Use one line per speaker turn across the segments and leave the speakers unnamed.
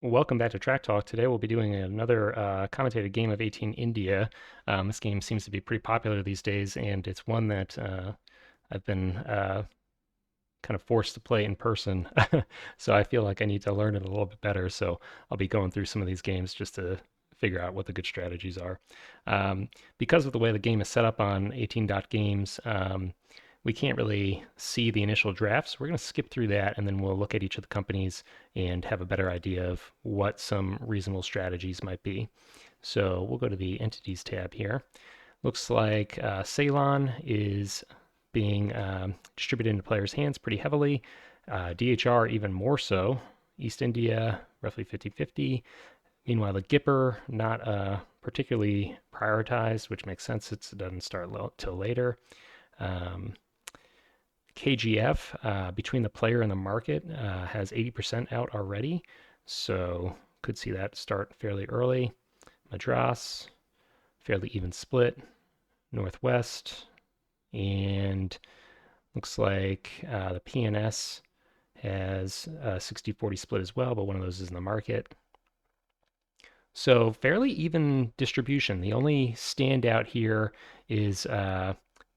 Welcome back to Track Talk. Today we'll be doing another commentated game of 18 India. This game seems to be pretty popular these days, and it's one that I've been kind of forced to play in person. So I feel like I need to learn it a little bit better. So I'll be going through some of these games just to figure out what the good strategies are. Because of the way the game is set up on 18.games, we can't really see the initial drafts. We're going to skip through that and then we'll look at each of the companies and have a better idea of what some reasonable strategies might be. So we'll go to the entities tab here. Looks like Ceylon is being distributed into players' hands pretty heavily. DHR even more so. East India, roughly 50-50. Meanwhile, the Gipper, not particularly prioritized, which makes sense. It doesn't start till later. Um, KGF, between the player and the market, has 80% out already. So could see that start fairly early. Madras, fairly even split. Northwest, and looks like the PNS has a 60-40 split as well, but one of those is in the market. So fairly even distribution. The only standout here is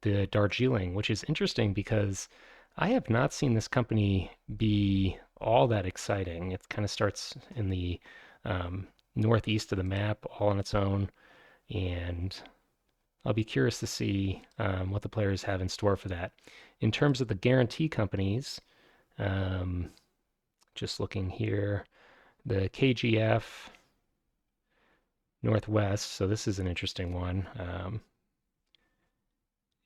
the Darjeeling, which is interesting because I have not seen this company be all that exciting. It kind of starts in the northeast of the map all on its own, and I'll be curious to see what the players have in store for that. In terms of the guarantee companies, um, just looking here, the KGF Northwest, so this is an interesting one,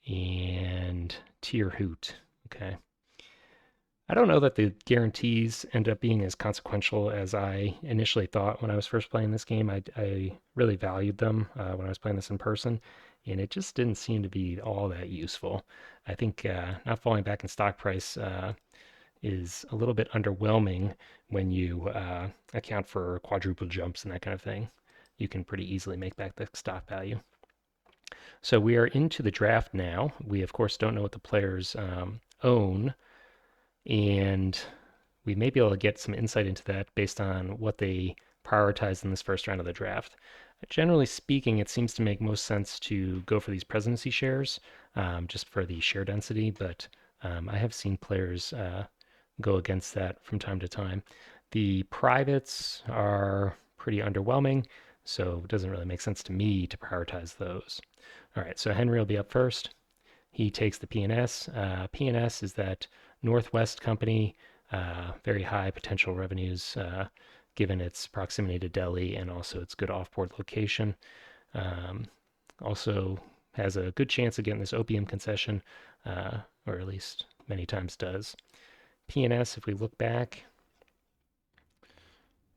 and Tier Hoot. Okay. I don't know that the guarantees end up being as consequential as I initially thought when I was first playing this game. I really valued them when I was playing this in person, and it just didn't seem to be all that useful. I think not falling back in stock price is a little bit underwhelming when you account for quadruple jumps and that kind of thing. You can pretty easily make back the stock value. So we are into the draft now. We, of course, don't know what the players own, and we may be able to get some insight into that based on what they prioritize in this first round of the draft. Generally speaking, it seems to make most sense to go for these presidency shares just for the share density, but I have seen players go against that from time to time. The privates are pretty underwhelming, so it doesn't really make sense to me to prioritize those. All right, so Henry will be up first. He takes the PNS. PNS is that Northwest company, very high potential revenues given its proximity to Delhi and also its good off-board location. Um, Also has a good chance of getting this opium concession, or at least many times does. PNS, if we look back,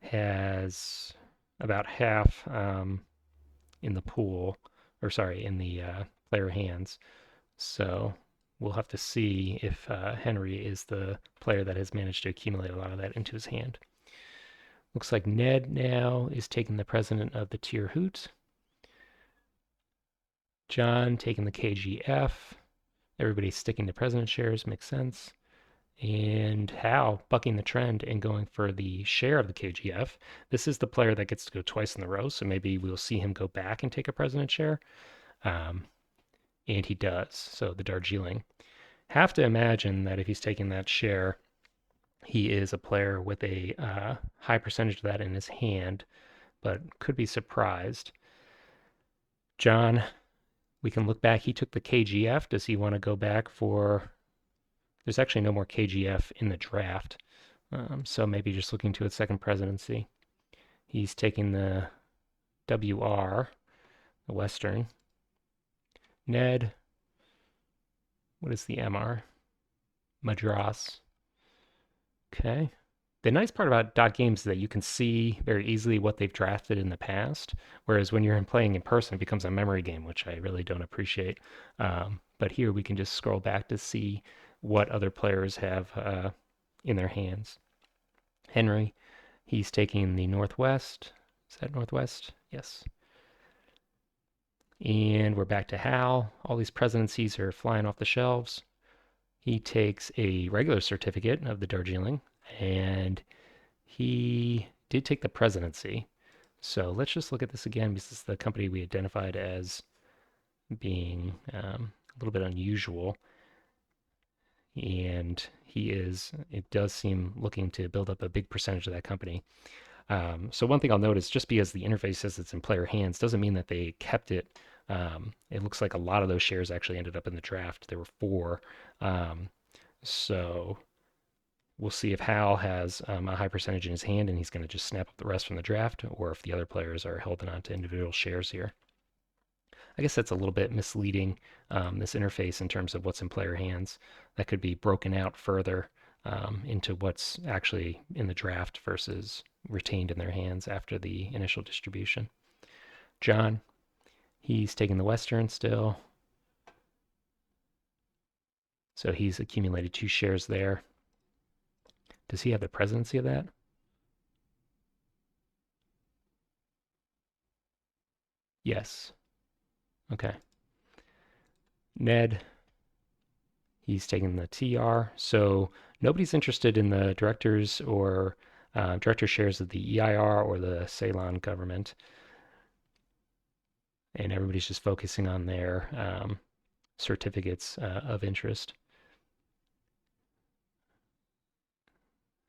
has about half in the pool, or sorry, in the player hands. So we'll have to see if Henry is the player that has managed to accumulate a lot of that into his hand. Looks like Ned now is taking the president of the Tier Hoot. John taking the KGF. Everybody's sticking to president shares, makes sense. And Hal bucking the trend and going for the share of the KGF. This is the player that gets to go twice in a row, so maybe we'll see him go back and take a president share. And he does, so the Darjeeling. Have to imagine that if he's taking that share, he is a player with a high percentage of that in his hand, but could be surprised. John, we can look back. He took the KGF. Does he want to go back for? There's actually no more KGF in the draft, so maybe just looking to a second presidency. He's taking the WR, the Western. Ned, what is the MR? Madras. Okay. The nice part about dot games is that you can see very easily what they've drafted in the past, whereas when you're playing in person, it becomes a memory game, which I really don't appreciate. But here we can just scroll back to see what other players have in their hands. Henry, he's taking the Northwest. Is that Northwest? Yes. And we're back to Hal. All these presidencies are flying off the shelves. He takes a regular certificate of the Darjeeling and he did take the presidency. So let's just look at this again because this is the company we identified as being a little bit unusual. And it does seem looking to build up a big percentage of that company. So one thing I'll note is just because the interface says it's in player hands doesn't mean that they kept it. It looks like a lot of those shares actually ended up in the draft. There were four. So we'll see if Hal has a high percentage in his hand and he's going to just snap up the rest from the draft, or if the other players are holding on to individual shares here. I guess that's a little bit misleading, this interface in terms of what's in player hands. That could be broken out further into what's actually in the draft versus retained in their hands after the initial distribution. John, he's taking the Western still. So he's accumulated 2 shares there. Does he have the presidency of that? Yes. Okay. Ned, he's taking the TR. So nobody's interested in the directors or director shares of the EIR or the Ceylon government. And everybody's just focusing on their certificates of interest.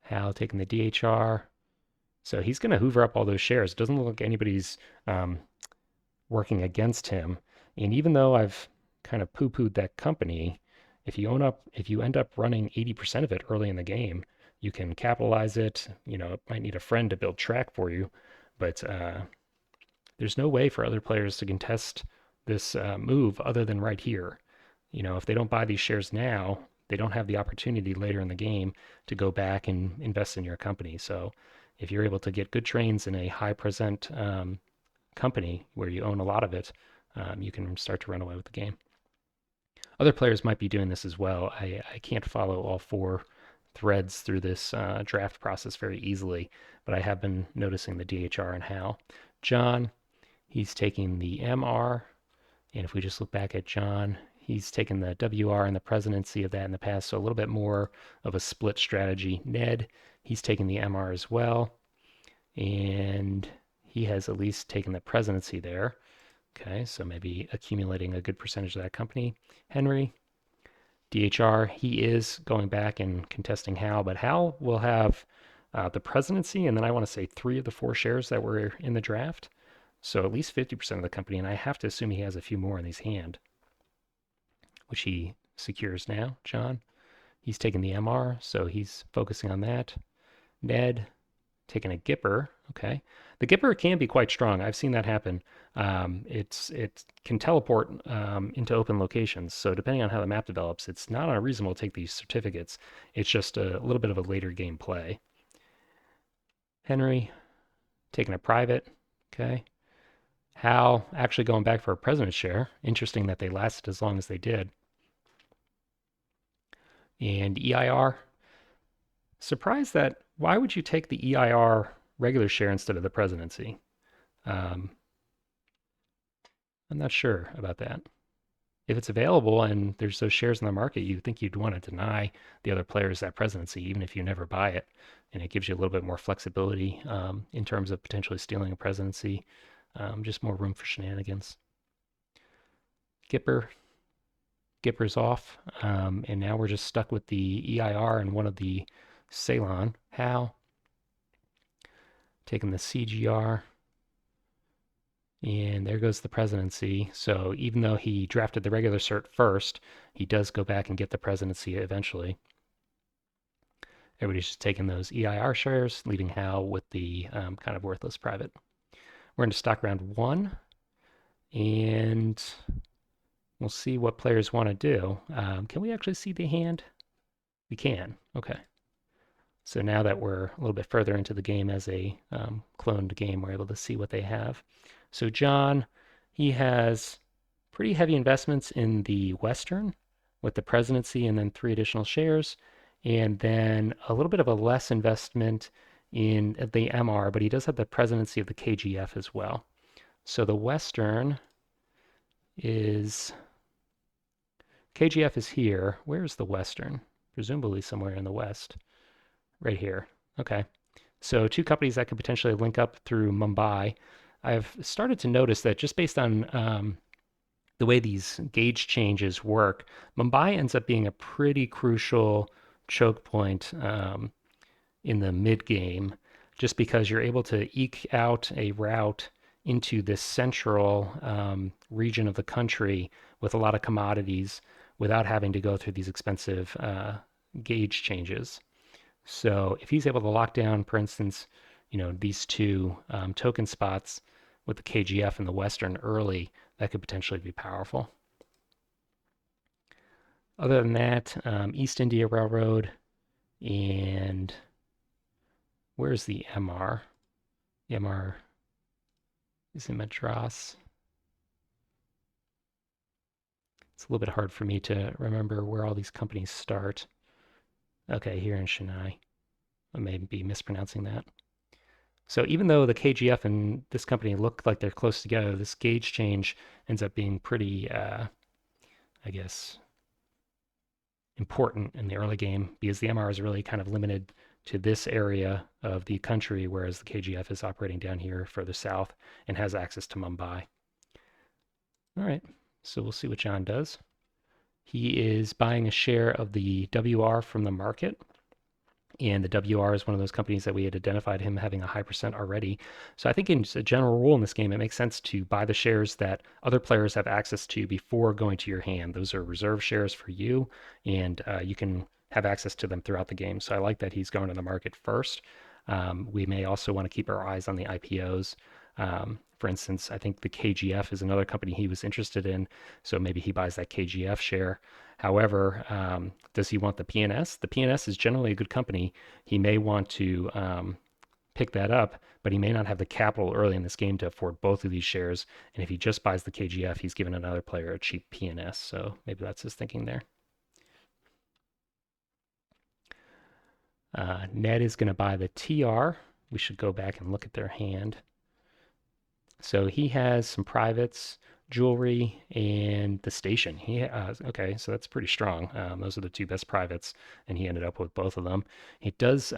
Hal taking the DHR. So he's going to hoover up all those shares. It doesn't look like anybody's working against him. And even though I've kind of poo-pooed that company, if you end up running 80% of it early in the game, you can capitalize it. It might need a friend to build track for you, but there's no way for other players to contest this move other than right here. If they don't buy these shares now, they don't have the opportunity later in the game to go back and invest in your company. So if you're able to get good trains in a high percent company where you own a lot of it, you can start to run away with the game. Other players might be doing this as well. I can't follow all 4 threads through this draft process very easily, but I have been noticing the DHR and Hal. John, he's taking the MR, and if we just look back at John, he's taken the WR and the presidency of that in the past, so a little bit more of a split strategy. Ned, he's taken the MR as well, and he has at least taken the presidency there. Okay, so maybe accumulating a good percentage of that company. Henry, DHR, he is going back and contesting Hal, but Hal will have the presidency, and then I want to say 3 of the 4 shares that were in the draft. So at least 50% of the company, and I have to assume he has a few more in his hand, which he secures now. John, he's taking the MR, so he's focusing on that. Ned, taking a Gipper. Okay, the Gipper can be quite strong. I've seen that happen. It can teleport into open locations. So depending on how the map develops, it's not unreasonable to take these certificates. It's just a little bit of a later game play. Henry, taking a private. Okay. Hal actually going back for a president's share. Interesting that they lasted as long as they did. And EIR, surprised that why would you take the EIR regular share instead of the presidency? I'm not sure about that. If it's available and there's those shares in the market, you think you'd want to deny the other players that presidency, even if you never buy it. And it gives you a little bit more flexibility in terms of potentially stealing a presidency, just more room for shenanigans. Gipper's off, and now we're just stuck with the EIR and one of the Ceylon. Hal taking the CGR, and there goes the presidency. So even though he drafted the regular cert first, he does go back and get the presidency eventually. Everybody's just taking those EIR shares, leaving Hal with the kind of worthless private. We're into stock round 1, and we'll see what players want to do. Can we actually see the hand? We can. Okay. So now that we're a little bit further into the game as a cloned game, we're able to see what they have. So John, he has pretty heavy investments in the Western with the presidency and then 3 additional shares, and then a little bit of a less investment in the MR, but he does have the presidency of the KGF as well. So the Western is, KGF is here. Where's the Western? Presumably somewhere in the West. Right here. Okay. So two companies that could potentially link up through Mumbai. I've started to notice that just based on the way these gauge changes work, Mumbai ends up being a pretty crucial choke point in the mid game, just because you're able to eke out a route into this central region of the country with a lot of commodities without having to go through these expensive gauge changes. So if he's able to lock down, for instance, these two token spots with the KGF and the Western early, that could potentially be powerful. Other than that, East India Railroad and where's the MR? The MR is in Madras. It's a little bit hard for me to remember where all these companies start. Okay, here in Chennai. I may be mispronouncing that. So even though the KGF and this company look like they're close together, this gauge change ends up being pretty, I guess, important in the early game because the MR is really kind of limited to this area of the country, whereas the KGF is operating down here further south and has access to Mumbai. All right, so we'll see what John does. He is buying a share of the WR from the market. And the WR is one of those companies that we had identified him having a high percent already. So I think in a general rule in this game, it makes sense to buy the shares that other players have access to before going to your hand. Those are reserve shares for you, and you can have access to them throughout the game. So I like that he's going to the market first. We may also want to keep our eyes on the IPOs. For instance, I think the KGF is another company he was interested in, so maybe he buys that KGF share. However, does he want the PNS? The PNS is generally a good company. He may want to pick that up, but he may not have the capital early in this game to afford both of these shares. And if he just buys the KGF, he's giving another player a cheap PNS. So maybe that's his thinking there. Ned is going to buy the TR. We should go back and look at their hand. So he has some privates, jewelry, and the station. Okay, so that's pretty strong. Those are the two best privates, and he ended up with both of them. It does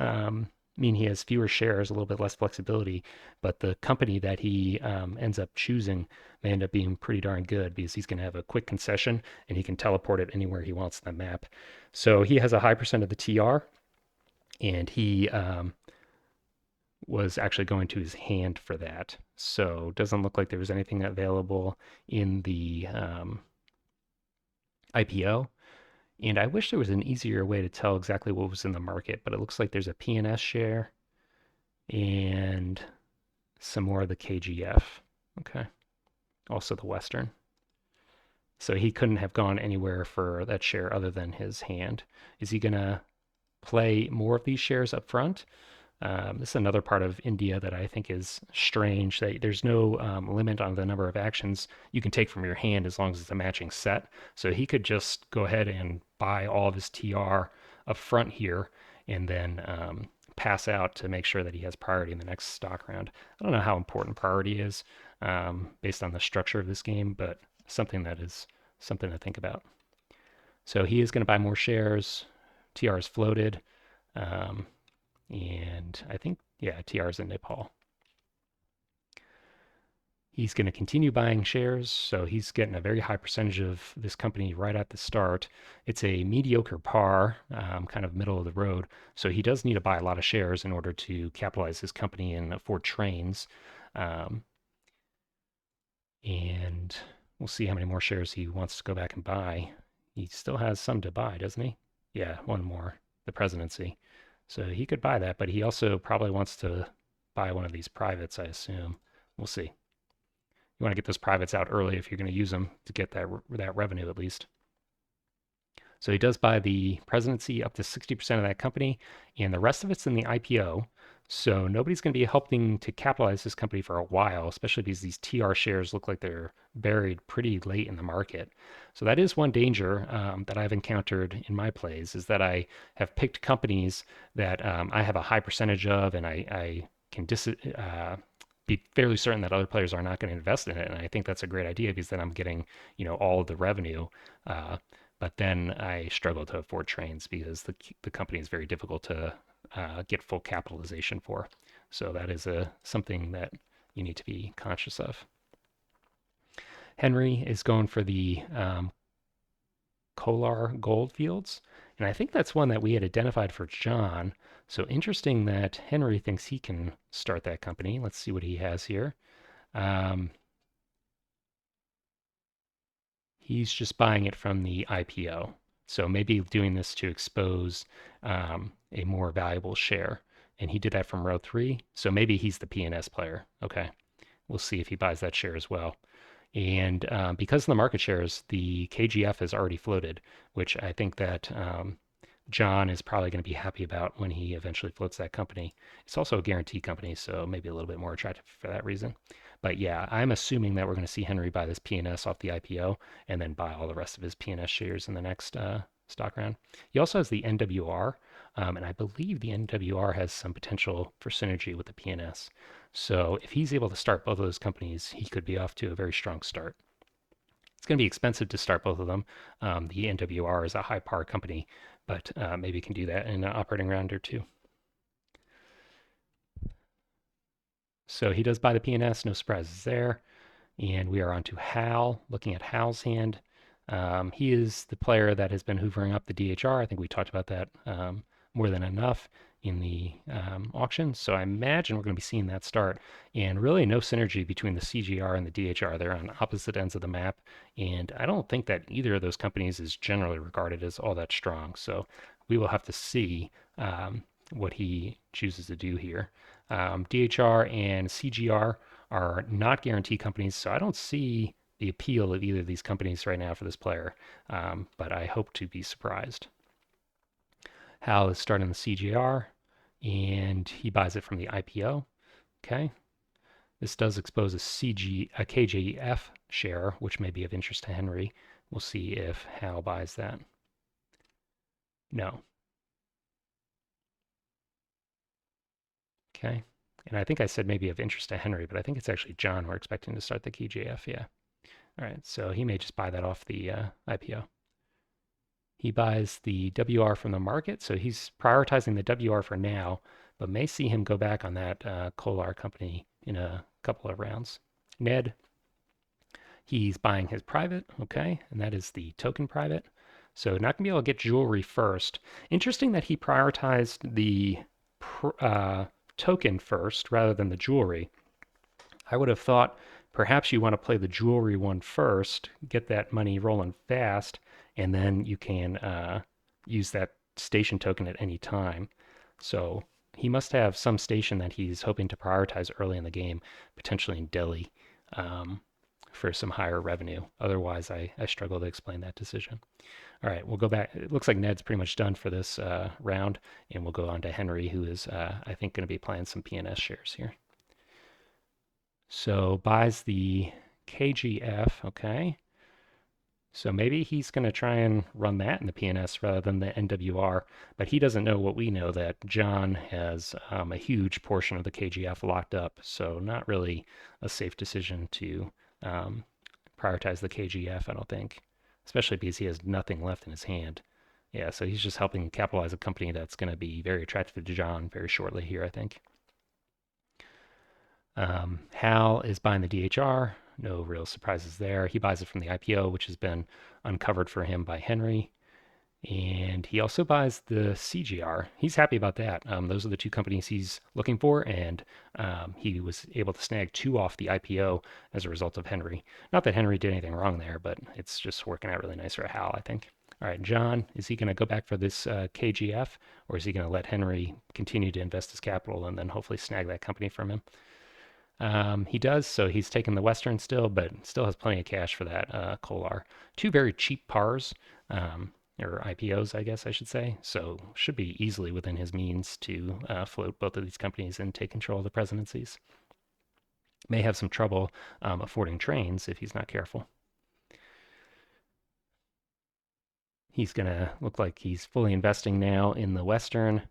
mean he has fewer shares, a little bit less flexibility, but the company that he ends up choosing may end up being pretty darn good because he's going to have a quick concession and he can teleport it anywhere he wants on the map. So he has a high percent of the TR, and he was actually going to his hand for that. So doesn't look like there was anything available in the IPO. And I wish there was an easier way to tell exactly what was in the market, but it looks like there's a PNS share and some more of the KGF. Okay. Also the Western. So he couldn't have gone anywhere for that share other than his hand. Is he going to play more of these shares up front? This is another part of India that I think is strange. There's no limit on the number of actions you can take from your hand as long as it's a matching set. So he could just go ahead and buy all of his TR up front here and then pass out to make sure that he has priority in the next stock round. I don't know how important priority is based on the structure of this game, but something that is something to think about. So he is going to buy more shares. TR is floated. And I think, yeah, TR's in Nepal. He's going to continue buying shares, so he's getting a very high percentage of this company right at the start. It's a mediocre par, kind of middle of the road, so he does need to buy a lot of shares in order to capitalize his company and afford trains. And we'll see how many more shares he wants to go back and buy. He still has some to buy, doesn't he? Yeah, one more, the presidency. So he could buy that, but he also probably wants to buy one of these privates, I assume. We'll see. You want to get those privates out early if you're going to use them to get that revenue at least. So he does buy the presidency up to 60% of that company, and the rest of it's in the IPO. So nobody's going to be helping to capitalize this company for a while, especially because these TR shares look like they're buried pretty late in the market. So that is one danger that I've encountered in my plays is that I have picked companies that I have a high percentage of, and I can be fairly certain that other players are not going to invest in it. And I think that's a great idea because then I'm getting, all of the revenue. But then I struggle to afford trains because the company is very difficult to get full capitalization for. So that is something that you need to be conscious of. Henry is going for the Kolar Goldfields, and I think that's one that we had identified for John. So interesting that Henry thinks he can start that company. Let's see what he has here. Um, he's just buying it from the IPO. So maybe doing this to expose a more valuable share. And he did that from row 3. So maybe he's the PNS player. Okay. We'll see if he buys that share as well. And because of the market shares, the KGF has already floated, which I think that John is probably going to be happy about when he eventually floats that company. It's also a guaranteed company, so maybe a little bit more attractive for that reason. But yeah, I'm assuming that we're going to see Henry buy this PNS off the IPO and then buy all the rest of his PNS shares in the next stock round. He also has the NWR, and I believe the NWR has some potential for synergy with the PNS. So if he's able to start both of those companies, he could be off to a very strong start. It's going to be expensive to start both of them. The NWR is a high par company, but maybe can do that in an operating round or two. So he does buy the PNS, no surprises there. And we are on to Hal, looking at Hal's hand. He is the player that has been hoovering up the DHR. I think we talked about that more than enough in the auction. So I imagine we're going to be seeing that start. And really no synergy between the CGR and the DHR. They're on opposite ends of the map. And I don't think that either of those companies is generally regarded as all that strong. So we will have to see what he chooses to do here. DHR and CGR are not guarantee companies, so I don't see the appeal of either of these companies right now for this player, but I hope to be surprised. Hal is starting the CGR, and he buys it from the IPO. Okay, this does expose a KJF share, which may be of interest to Henry. We'll see if Hal buys that. No. Okay. And I think I said maybe of interest to Henry, but I think it's actually John we're expecting to start the KJF. Yeah. All right. So he may just buy that off the IPO. He buys the WR from the market, so he's prioritizing the WR for now, but may see him go back on that Kolar company in a couple of rounds. Ned, he's buying his private, okay, and that is the token private. So not gonna be able to get jewelry first. Interesting that he prioritized the token first rather than the jewelry. I would have thought perhaps you want to play the jewelry one first, get that money rolling fast, and then you can use that station token at any time. So he must have some station that he's hoping to prioritize early in the game, potentially in Delhi, for some higher revenue. Otherwise, I struggle to explain that decision. All right, we'll go back. It looks like Ned's pretty much done for this round, and we'll go on to Henry, who is, I think, going to be playing some PNS shares here. So buys the KGF, okay. So maybe he's going to try and run that in the PNS rather than the NWR, but he doesn't know what we know, that John has a huge portion of the KGF locked up. So not really a safe decision to prioritize the KGF, I don't think, especially because he has nothing left in his hand. Yeah, so he's just helping capitalize a company that's going to be very attractive to John very shortly here, I think. Hal is buying the DHR. No real surprises there. He buys it from the IPO, which has been uncovered for him by Henry. And he also buys the CGR. He's happy about that. Those are the two companies he's looking for, and he was able to snag two off the IPO as a result of Henry. Not that Henry did anything wrong there, but it's just working out really nice for Hal, I think. All right, John, is he going to go back for this KGF, or is he going to let Henry continue to invest his capital and then hopefully snag that company from him? He does, so he's taken the Western still, but still has plenty of cash for that Kolar. Two very cheap pars, or IPOs, I guess I should say. So should be easily within his means to float both of these companies and take control of the presidencies. May have some trouble affording trains if he's not careful. He's going to look like he's fully investing now in the Western,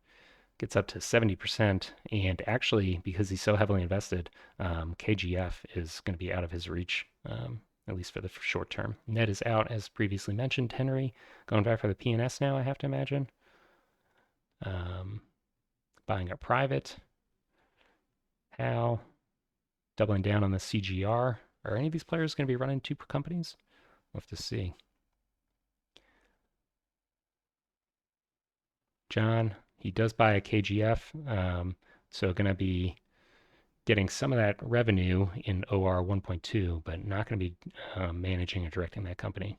gets up to 70%. And actually, because he's so heavily invested, KGF is going to be out of his reach, at least for the short term. Ned is out, as previously mentioned. Henry going back for the PNS now, I have to imagine. buying a private. Hal, doubling down on the CGR. Are any of these players going to be running two companies? We'll have to see. John, he does buy a KGF, so going to be getting some of that revenue in OR 1.2, but not going to be managing or directing that company.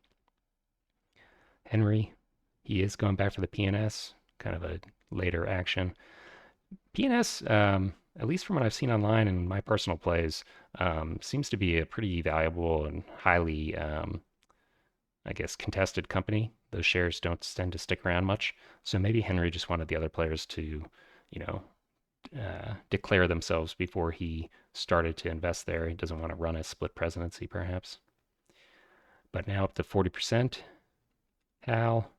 Henry, he is going back for the PNS, kind of a later action. PNS, at least from what I've seen online and my personal plays, seems to be a pretty valuable and highly, I guess, contested company. Those shares don't tend to stick around much. So maybe Henry just wanted the other players to, you know, declare themselves before he started to invest there. He doesn't want to run a split presidency, perhaps. But now up to 40%. Hal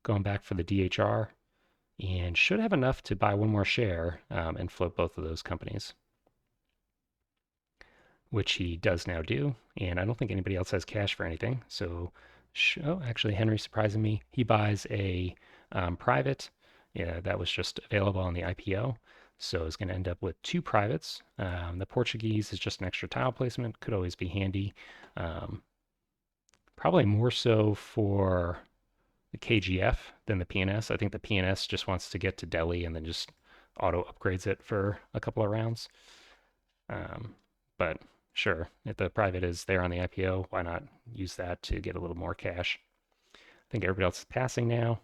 going back for the DHR and should have enough to buy one more share and float both of those companies, which he does now do. And I don't think anybody else has cash for anything. So, actually, Henry surprising me. He buys a private. Yeah, that was just available on the IPO. So it's going to end up with two privates. The Portuguese is just an extra tile placement. Could always be handy. Probably more so for the KGF than the PNS. I think the PNS just wants to get to Delhi and then just auto upgrades it for a couple of rounds. But sure, if the private is there on the IPO, why not use that to get a little more cash? I think everybody else is passing now.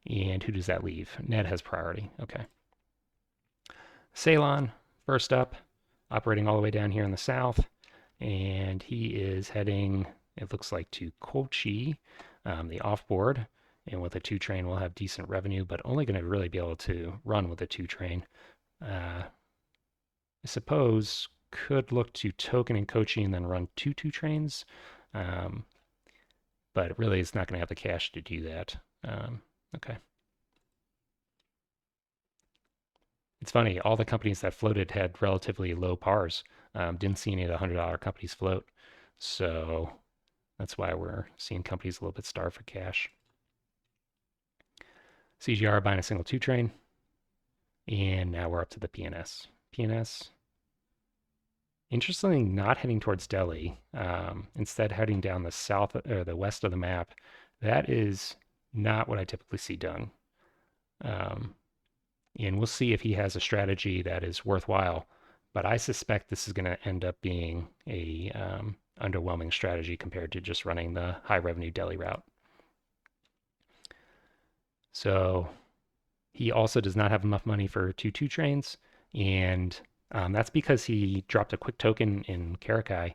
And who does that leave? Ned has priority. Okay. Ceylon, first up, operating all the way down here in the south. And he is heading, it looks like, to Kochi, the offboard. And with a two train, we'll have decent revenue, but only going to really be able to run with a two train. I suppose could look to token in Kochi and then run two trains. But really, it's not going to have the cash to do that. Okay. It's funny, all the companies that floated had relatively low pars. Didn't see any of the $100 companies float. So that's why we're seeing companies a little bit starved for cash. CGR buying a single two train. And now we're up to the PNS. PNS, interestingly, not heading towards Delhi. Instead, heading down the south or the west of the map. That is not what I typically see done. And we'll see if he has a strategy that is worthwhile. But I suspect this is going to end up being a underwhelming strategy compared to just running the high revenue Delhi route. So he also does not have enough money for two trains, and that's because he dropped a quick token in Karakai.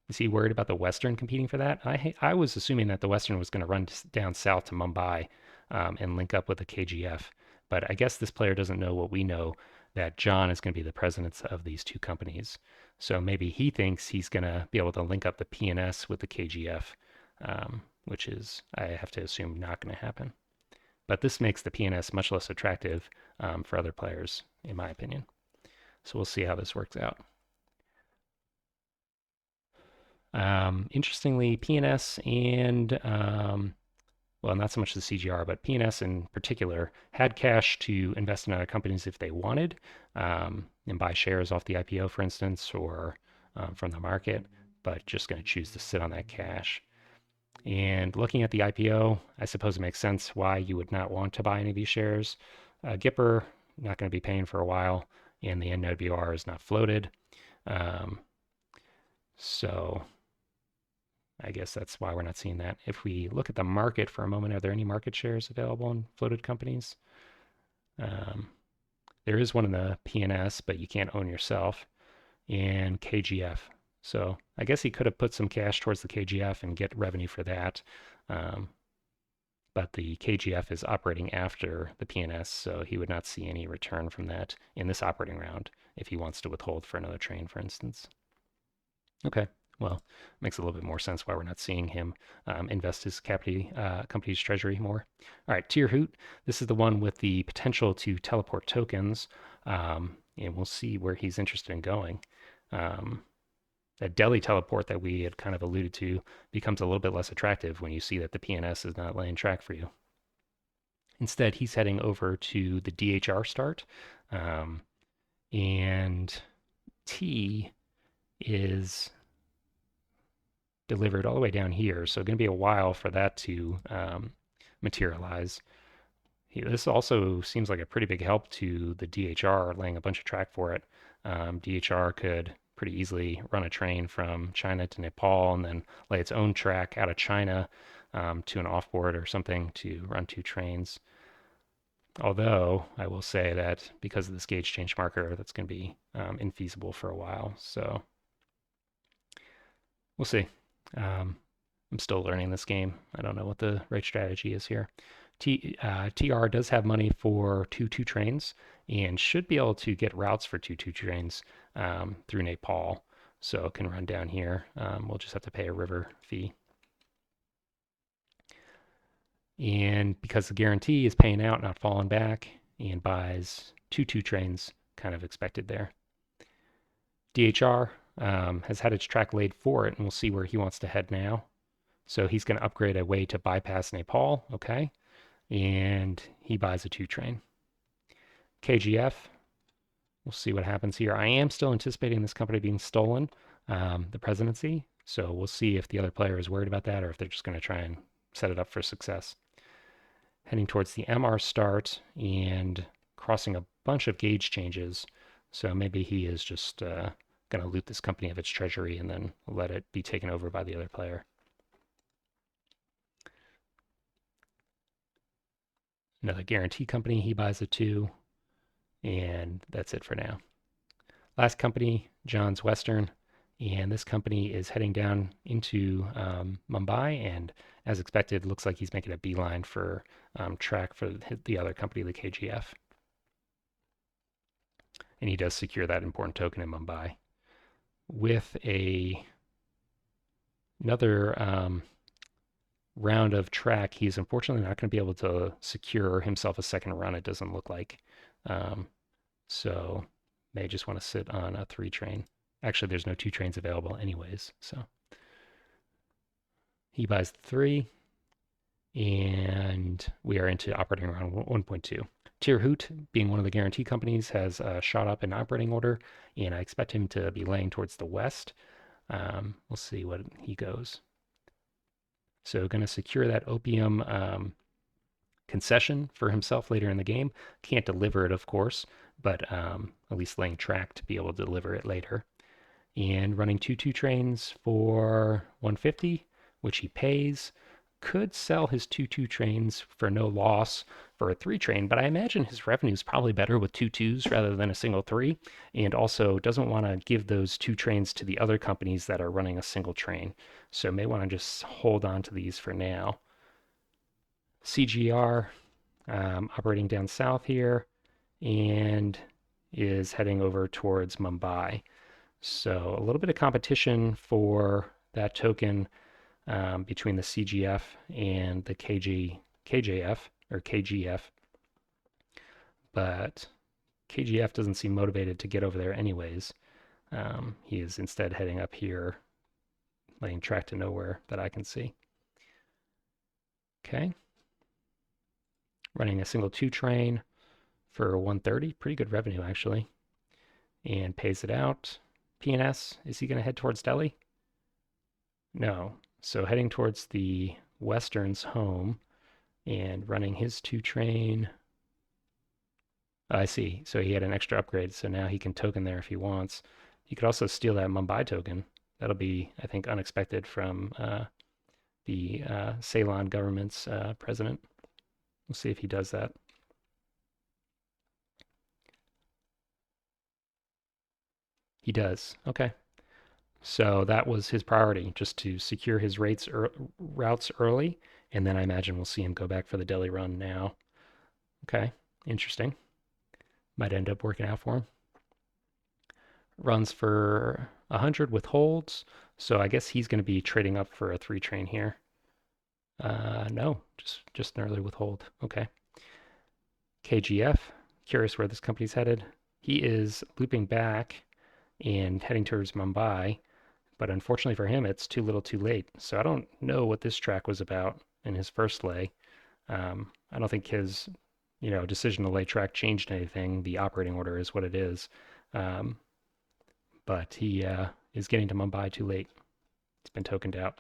Is he worried about the Western competing for that? I was assuming that the Western was going to run down south to Mumbai and link up with the KGF. But I guess this player doesn't know what we know, that John is going to be the presidents of these two companies. So maybe he thinks he's going to be able to link up the PNS with the KGF, which is, I have to assume, not going to happen. But this makes the PNS much less attractive for other players, in my opinion. So we'll see how this works out. Interestingly, PNS and well, not so much the CGR, but PNS in particular had cash to invest in other companies if they wanted, and buy shares off the IPO, for instance, or from the market, but just going to choose to sit on that cash. And looking at the IPO, I suppose it makes sense why you would not want to buy any of these shares. Gipper, not going to be paying for a while, and the NWR is not floated. So I guess that's why we're not seeing that. If we look at the market for a moment, are there any market shares available in floated companies? There is one in the PNS, but you can't own yourself, and KGF. So I guess he could have put some cash towards the KGF and get revenue for that. But the KGF is operating after the PNS, so he would not see any return from that in this operating round if he wants to withhold for another train, for instance. Okay. Well, makes a little bit more sense why we're not seeing him invest his company's treasury more. All right, Tier Hoot. This is the one with the potential to teleport tokens, and we'll see where he's interested in going. That Delhi teleport that we had kind of alluded to becomes a little bit less attractive when you see that the PNS is not laying track for you. Instead, he's heading over to the DHR start, um, and T is delivered all the way down here, so going to be a while for that to materialize. This also seems like a pretty big help to the DHR, laying a bunch of track for it. DHR could pretty easily run a train from China to Nepal and then lay its own track out of China to an offboard or something to run two trains. Although I will say that because of this gauge change marker, that's going to be infeasible for a while. So we'll see. Um, I'm still learning this game. I don't know what the right strategy is here. TR does have money for two trains and should be able to get routes for two trains through Nepal. So it can run down here. We'll just have to pay a river fee. And because the guarantee is paying out, not falling back, and buys two trains, kind of expected there. DHR has had its track laid for it, and we'll see where he wants to head now. So he's going to upgrade a way to bypass Nepal, okay? And he buys a two train. KGF, we'll see what happens here. I am still anticipating this company being stolen, the presidency. So we'll see if the other player is worried about that or if they're just going to try and set it up for success. Heading towards the MR start and crossing a bunch of gauge changes. So maybe he is just going to loot this company of its treasury and then let it be taken over by the other player. Another guarantee company, he buys a two, and that's it for now. Last company, John's Western, and this company is heading down into Mumbai, and as expected, looks like he's making a beeline for track for the other company, the KGF. And he does secure that important token in Mumbai. With another round of track, he's unfortunately not going to be able to secure himself a second run, it doesn't look like. So may just want to sit on a three train. Actually, there's no two trains available anyways, so he buys three, and we are into operating around 1.2. Tirhut, being one of the guarantee companies, has shot up in operating order, and I expect him to be laying towards the west. We'll see what he goes. So going to secure that opium concession for himself later in the game. Can't deliver it, of course, but at least laying track to be able to deliver it later. And running two trains for 150, which he pays. Could sell his two trains for no loss for a three train, but I imagine his revenue is probably better with two twos rather than a single three, and also doesn't want to give those two trains to the other companies that are running a single train. So may want to just hold on to these for now. CGR operating down south here and is heading over towards Mumbai. So a little bit of competition for that token between the CGF and the KJF or KGF, but KGF doesn't seem motivated to get over there anyways. He is instead heading up here, laying track to nowhere that I can see. Okay. Running a single two train for 130, pretty good revenue actually, and pays it out. PNS, is he going to head towards Delhi? No. So heading towards the Western's home and running his two train. I see. So he had an extra upgrade, so now he can token there if he wants. He could also steal that Mumbai token. That'll be, I think, unexpected from the Ceylon government's president. We'll see if he does that. He does. Okay. So that was his priority, just to secure his routes early, and then I imagine we'll see him go back for the Delhi run now. Okay, interesting. Might end up working out for him. Runs for 100 with holds, so I guess he's going to be trading up for a three train here. No, just an early withhold. Okay. KGF, curious where this company's headed. He is looping back and heading towards Mumbai, but unfortunately for him, it's too little too late. So I don't know what this track was about in his first lay. I don't think his, decision to lay track changed anything. The operating order is what it is. Um, but he is getting to Mumbai too late. He's been tokened out.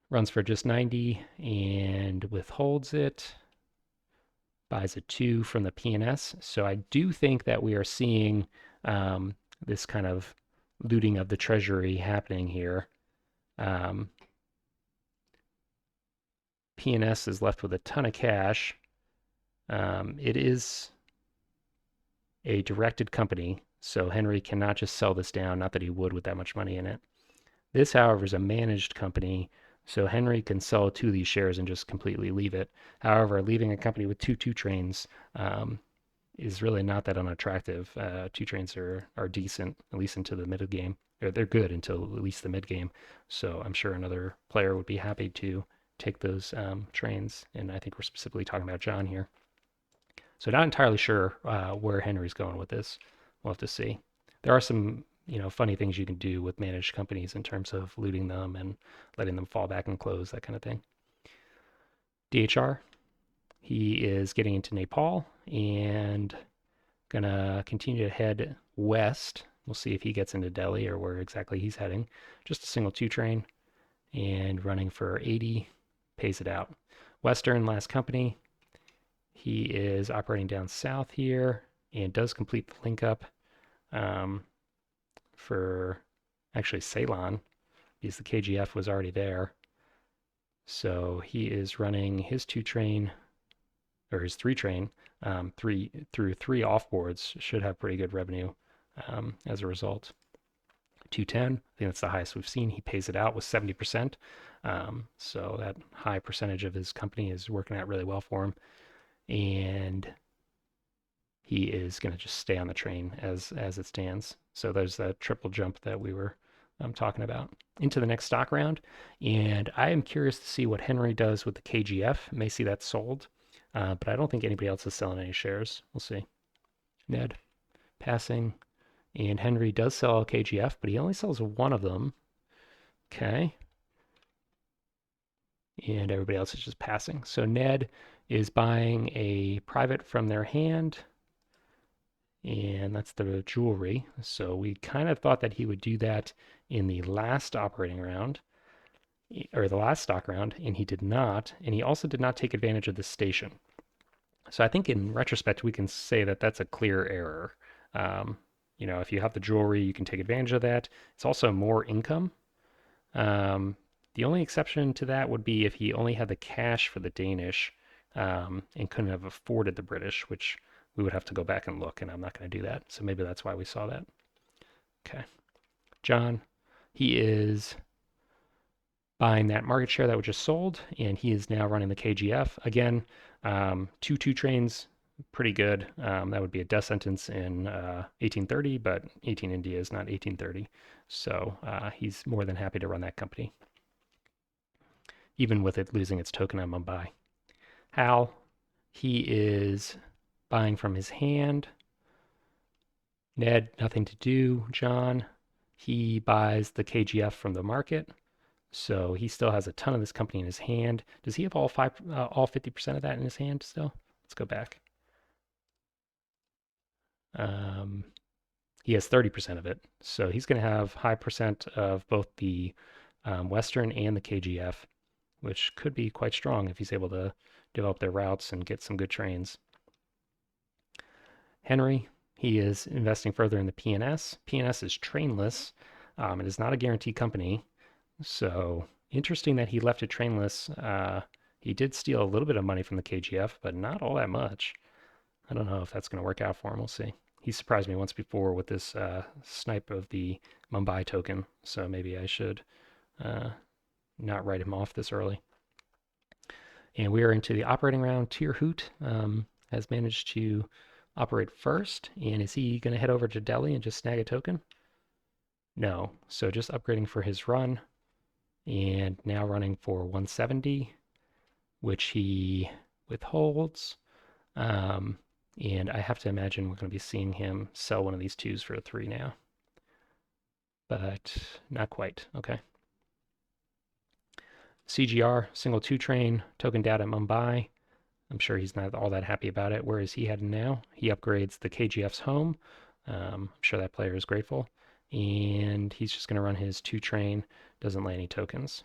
Runs for just 90 and withholds it. Buys a 2 from the PNS. So I do think that we are seeing this kind of looting of the treasury happening here. PNS is left with a ton of cash. It is a directed company, so Henry cannot just sell this down, not that he would with that much money in it. This, however, is a managed company, so Henry can sell 2 of these shares and just completely leave it. However, leaving a company with two trains is really not that unattractive. 2 trains are decent, at least into the mid game. Or they're good until at least the mid game. So I'm sure another player would be happy to take those trains. And I think we're specifically talking about John here. So not entirely sure where Henry's going with this. We'll have to see. There are some funny things you can do with managed companies in terms of looting them and letting them fall back and close, that kind of thing. DHR, he is getting into Nepal and gonna continue to head west. We'll see if he gets into Delhi or where exactly he's heading. Just a single 2 train and running for 80, pays it out. Western, last company. He is operating down south here and does complete the link up for actually Ceylon because the KGF was already there. So he is running his 2 train or his 3 train through 3 offboards. Should have pretty good revenue as a result. 210, I think that's the highest we've seen. He pays it out with 70%. So that high percentage of his company is working out really well for him. And he is going to just stay on the train as it stands. So there's that triple jump that we were talking about. Into the next stock round. And I am curious to see what Henry does with the KGF. May see that sold. But I don't think anybody else is selling any shares. We'll see. Ned, passing. And Henry does sell a KGF, but he only sells 1 of them. Okay. And everybody else is just passing. So Ned is buying a private from their hand. And that's the jewelry. So we kind of thought that he would do that in the last operating round, or the last stock round, and he did not. And he also did not take advantage of the station. So I think in retrospect, we can say that that's a clear error. If you have the jewelry, you can take advantage of that. It's also more income. The only exception to that would be if he only had the cash for the Danish and couldn't have afforded the British, which we would have to go back and look, and I'm not going to do that. So maybe that's why we saw that. Okay. John, he is buying that market share that was just sold, and he is now running the KGF. Again, 2 trains, pretty good. That would be a death sentence in 1830, but 18India is not 1830. So he's more than happy to run that company, even with it losing its token on Mumbai. Hal, he is buying from his hand. Ned, nothing to do. John, he buys the KGF from the market. So he still has a ton of this company in his hand. Does he have all 50% of that in his hand still? Let's go back. He has 30% of it. So he's going to have high percent of both the Western and the KGF, which could be quite strong if he's able to develop their routes and get some good trains. Henry, he is investing further in the PNS. PNS is trainless. It is not a guaranteed company. So interesting that he left it trainless. He did steal a little bit of money from the KGF, but not all that much. I don't know if that's going to work out for him. We'll see. He surprised me once before with this snipe of the Mumbai token. So maybe I should not write him off this early. And we are into the operating round. Tier Hoot has managed to operate first. And is he going to head over to Delhi and just snag a token? No. So just upgrading for his run. And now running for 170, which he withholds. And I have to imagine we're going to be seeing him sell one of these 2s for a 3 now. But not quite. Okay. CGR, single 2-train, token down at Mumbai. I'm sure he's not all that happy about it. Where is he heading now? He upgrades the KGF's home. I'm sure that player is grateful. And he's just going to run his 2-train, doesn't lay any tokens.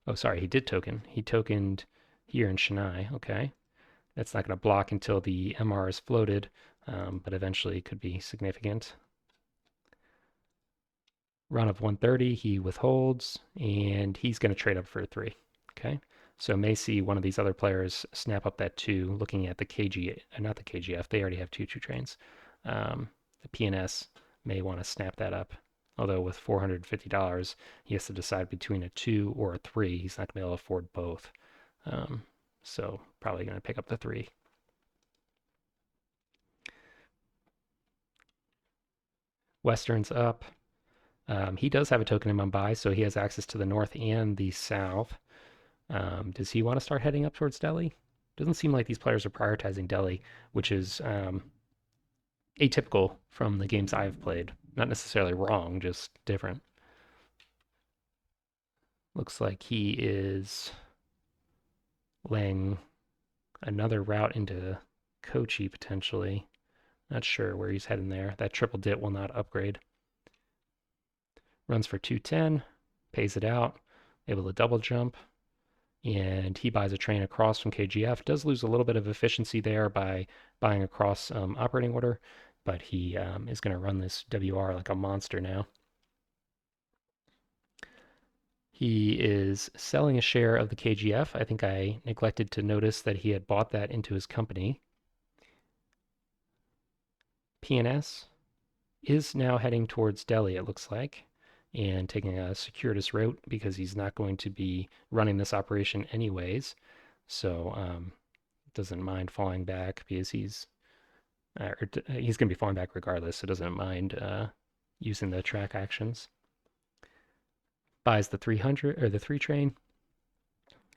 Oh, sorry, he did token. He tokened here in Chennai. Okay. That's not going to block until the MR is floated, but eventually could be significant. Run of 130, he withholds, and he's going to trade up for a 3. Okay. So may see one of these other players snap up that 2, looking at the KG, not the KGF, they already have 2 2 trains. The PNS may want to snap that up. Although with $450, he has to decide between a 2 or a 3. He's not going to be able to afford both. So probably going to pick up the 3. Western's up. He does have a token in Mumbai, so he has access to the north and the south. Does he want to start heading up towards Delhi? Doesn't seem like these players are prioritizing Delhi, which is atypical from the games I've played. Not necessarily wrong, just different. Looks like he is laying another route into Kochi potentially. Not sure where he's heading there. That triple dit will not upgrade. Runs for 210, pays it out, able to double jump, and he buys a train across from KGF. Does lose a little bit of efficiency there by buying across operating order, but he is going to run this WR like a monster now. He is selling a share of the KGF. I think I neglected to notice that he had bought that into his company. PNS is now heading towards Delhi, it looks like, and taking a circuitous route because he's not going to be running this operation anyways. So doesn't mind falling back because he's going to be falling back regardless. So doesn't mind using the track actions. Buys the 300 or the 3 train,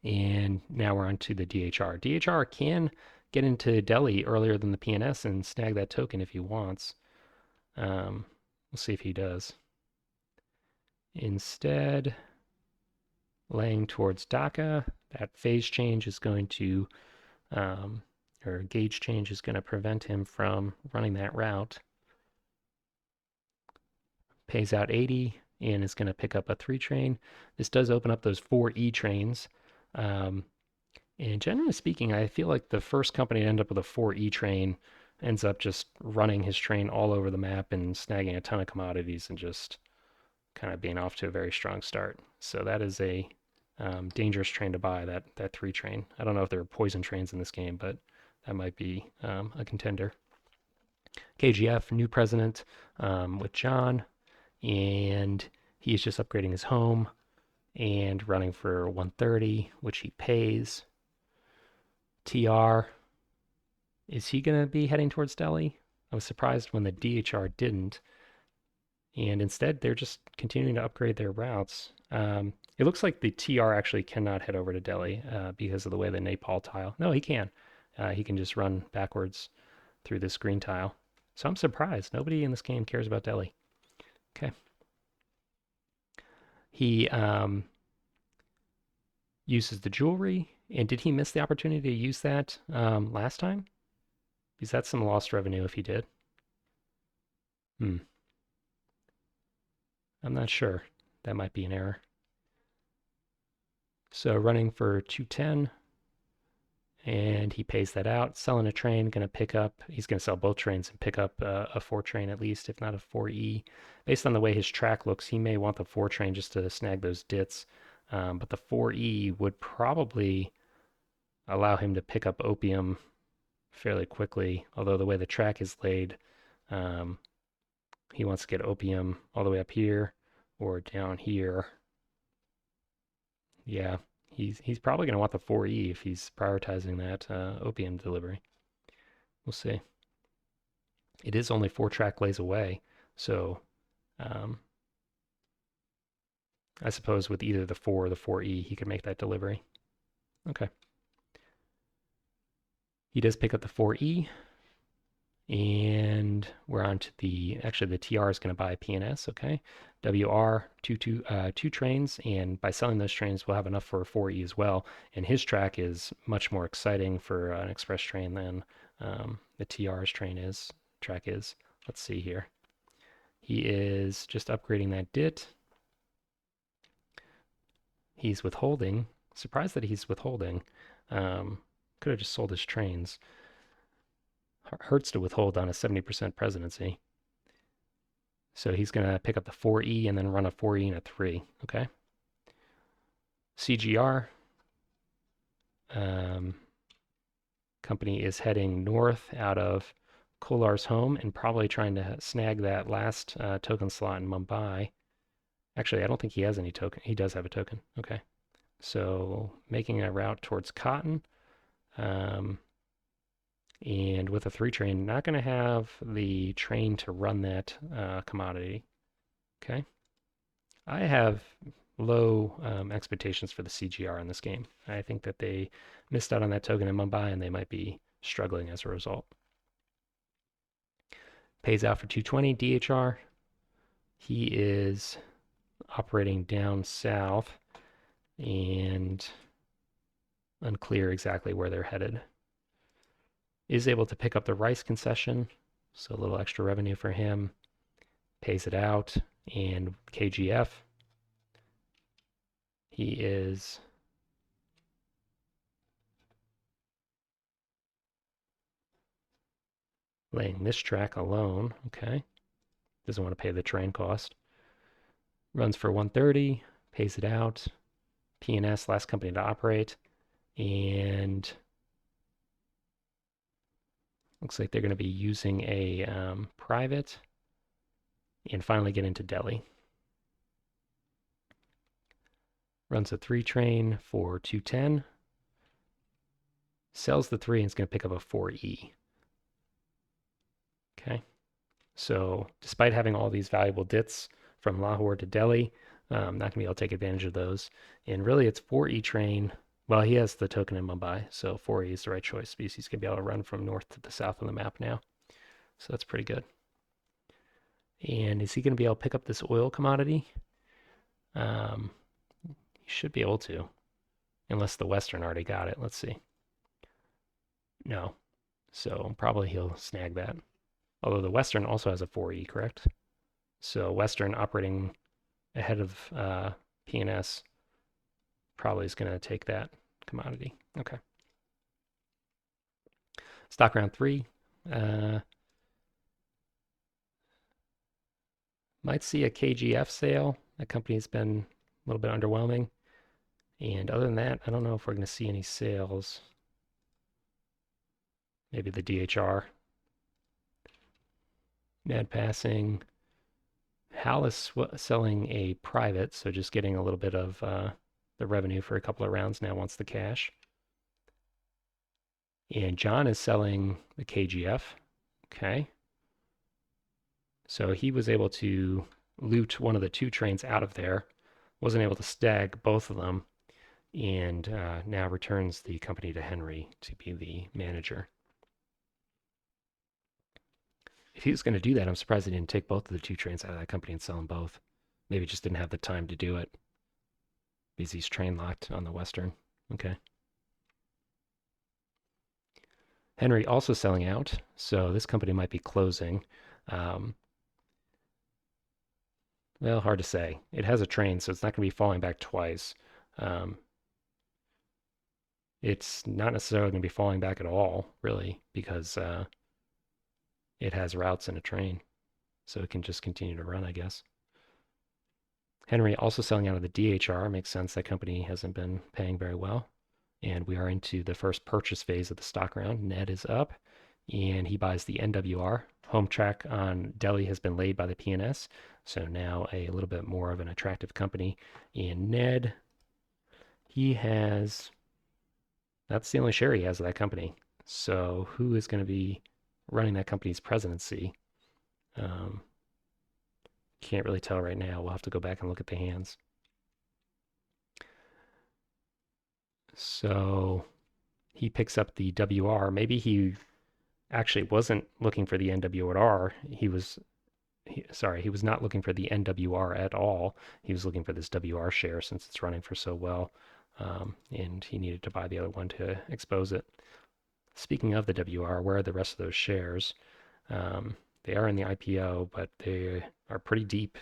and now we're on to the DHR. DHR can get into Delhi earlier than the PNS and snag that token if he wants. We'll see if he does. Instead, laying towards Dhaka, that phase change is going to, or gauge change is going to prevent him from running that route. Pays out 80 and is going to pick up a 3 train. This does open up those 4E trains. And generally speaking, I feel like the first company to end up with a 4E train ends up just running his train all over the map and snagging a ton of commodities and just kind of being off to a very strong start. So that is a dangerous train to buy, that 3 train. I don't know if there are poison trains in this game, but that might be a contender. KGF, new president with John, and he's just upgrading his home and running for 130, which he pays. TR, is he going to be heading towards Delhi? I was surprised when the DHR didn't. And instead, they're just continuing to upgrade their routes. It looks like the TR actually cannot head over to Delhi because of the way the Nepal tile. No, he can. He can just run backwards through this green tile. So I'm surprised. Nobody in this game cares about Delhi. Okay. He uses the jewelry. And did he miss the opportunity to use that last time? Because that's some lost revenue if he did. I'm not sure. That might be an error. So running for 210, and he pays that out. Selling a train, going to pick up, he's going to sell both trains and pick up a 4 train at least, if not a 4E. Based on the way his track looks, he may want the 4 train just to snag those dits. But the 4E would probably allow him to pick up opium fairly quickly, although the way the track is laid, he wants to get opium all the way up here or down here. Yeah, he's probably going to want the 4E if he's prioritizing that opium delivery. We'll see. It is only 4 track lays away, so I suppose with either the 4 or the 4E, he could make that delivery. Okay. He does pick up the 4E, And we're on to actually the TR is going to buy PNS, okay? WR, two trains, and by selling those trains, we'll have enough for a 4E as well. And his track is much more exciting for an express train than the TR's track is. Let's see here. He is just upgrading that DIT. He's withholding. Surprised that he's withholding. Could have just sold his trains. Hurts to withhold on a 70% presidency. So he's going to pick up the 4E and then run a 4E and a 3. Okay. CGR company is heading north out of Kolar's home and probably trying to snag that last token slot in Mumbai. Actually, I don't think he has any token. He does have a token. Okay. So making a route towards Cotton. And with a 3 train, not going to have the train to run that commodity. Okay. I have low expectations for the CGR in this game. I think that they missed out on that token in Mumbai and they might be struggling as a result. Pays out for 220 DHR. He is operating down south and unclear exactly where they're headed. Is able to pick up the rice concession, so a little extra revenue for him. Pays it out, and KGF, he is laying this track alone. Okay, doesn't want to pay the train cost. Runs for 130, pays it out. PNS, last company to operate, and looks like they're going to be using a private and finally get into Delhi. Runs a 3 train for 210. Sells the 3 and is going to pick up a 4E. Okay. So despite having all these valuable DITs from Lahore to Delhi, not going to be able to take advantage of those. And really it's 4E train. Well, he has the token in Mumbai, so 4E is the right choice because he's going to be able to run from north to the south on the map now. So that's pretty good. And is he going to be able to pick up this oil commodity? He should be able to, unless the Western already got it. Let's see. No. So probably he'll snag that. Although the Western also has a 4E, correct? So Western operating ahead of PNS probably is going to take that commodity. Okay. Stock round 3. Might see a KGF sale. That company's been a little bit underwhelming. And other than that, I don't know if we're going to see any sales. Maybe the DHR. Mad Passing. Hal is selling a private, so just getting a little bit of the revenue for a couple of rounds now wants the cash. And John is selling the KGF. Okay. So he was able to loot one of the 2 trains out of there, wasn't able to stag both of them, and now returns the company to Henry to be the manager. If he was going to do that, I'm surprised he didn't take both of the 2 trains out of that company and sell them both. Maybe just didn't have the time to do it because he's train locked on the Western. Okay. Henry also selling out, so this company might be closing. Well, hard to say. It has a train, so it's not going to be falling back twice. It's not necessarily going to be falling back at all, really, because it has routes and a train. So it can just continue to run, I guess. Henry also selling out of the DHR. Makes sense. That company hasn't been paying very well. And we are into the first purchase phase of the stock round. Ned is up, and he buys the NWR. Home track on Delhi has been laid by the PNS, so now a little bit more of an attractive company. And Ned, that's the only share he has of that company. So who is going to be running that company's presidency? Can't really tell right now. We'll have to go back and look at the hands. So he picks up the WR. Maybe he actually wasn't looking for the NWR. He was not looking for the NWR at all. He was looking for this WR share since it's running for so well, and he needed to buy the other one to expose it. Speaking of the WR, where are the rest of those shares? They are in the IPO, but they are pretty deep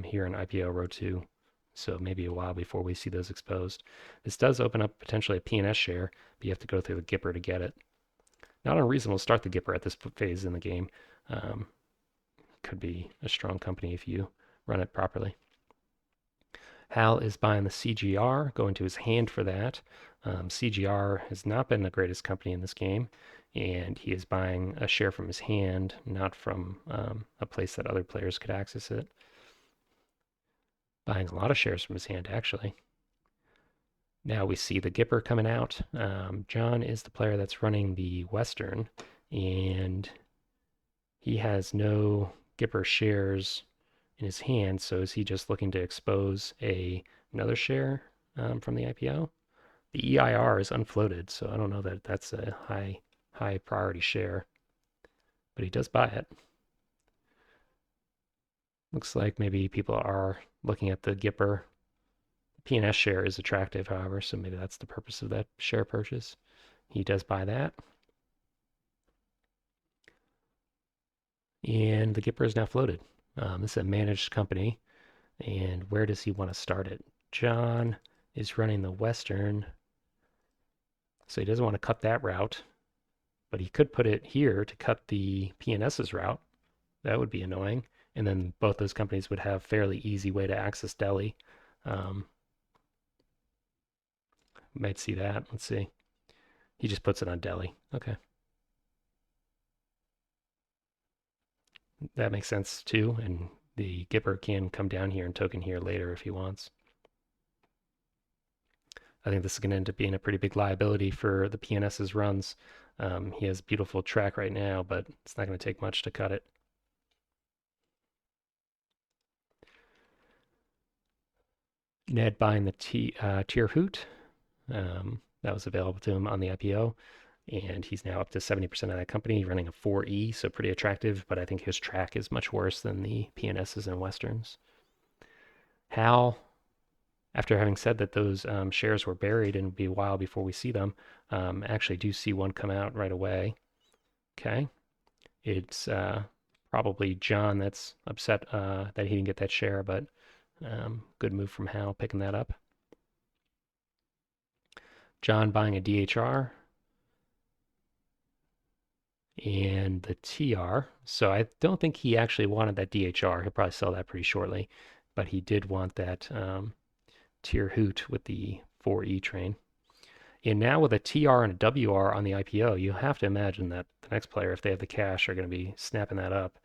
here in IPO row 2. So maybe a while before we see those exposed. This does open up potentially a P&S share, but you have to go through the Gipper to get it. Not unreasonable to start the Gipper at this phase in the game. Um, could be a strong company if you run it properly. Hal is buying the CGR, going to his hand for that. CGR has not been the greatest company in this game, and he is buying a share from his hand, not from a place that other players could access it. Buying a lot of shares from his hand, actually. Now we see the Gipper coming out. John is the player that's running the Western, and he has no Gipper shares in his hand, so is he just looking to expose another share from the IPO? The EIR is unfloated, so I don't know that that's a high priority share, but he does buy it. Looks like maybe people are looking at the Gipper. The P&S share is attractive, however, so maybe that's the purpose of that share purchase. He does buy that. And the Gipper is now floated. This is a managed company. And where does he want to start it? John is running the Western, so he doesn't want to cut that route, but he could put it here to cut the P&S's route. That would be annoying. And then both those companies would have fairly easy way to access Delhi. Might see that. Let's see. He just puts it on Delhi. Okay. That makes sense too. And the Gipper can come down here and token here later if he wants. I think this is going to end up being a pretty big liability for the P&S's runs. He has beautiful track right now, but it's not going to take much to cut it. Ned buying the Tier Hoot. That was available to him on the IPO, and he's now up to 70% of that company, running a 4E, so pretty attractive, but I think his track is much worse than the P&S's and Westerns. Hal, after having said that those shares were buried and would be a while before we see them, actually do see one come out right away. Okay. It's probably John that's upset that he didn't get that share, but good move from Hal picking that up. John buying a DHR and the TR. So I don't think he actually wanted that DHR. He'll probably sell that pretty shortly, but he did want that Tier Hoot with the 4E train. And now with a TR and a WR on the IPO, you have to imagine that the next player, if they have the cash, are going to be snapping that up.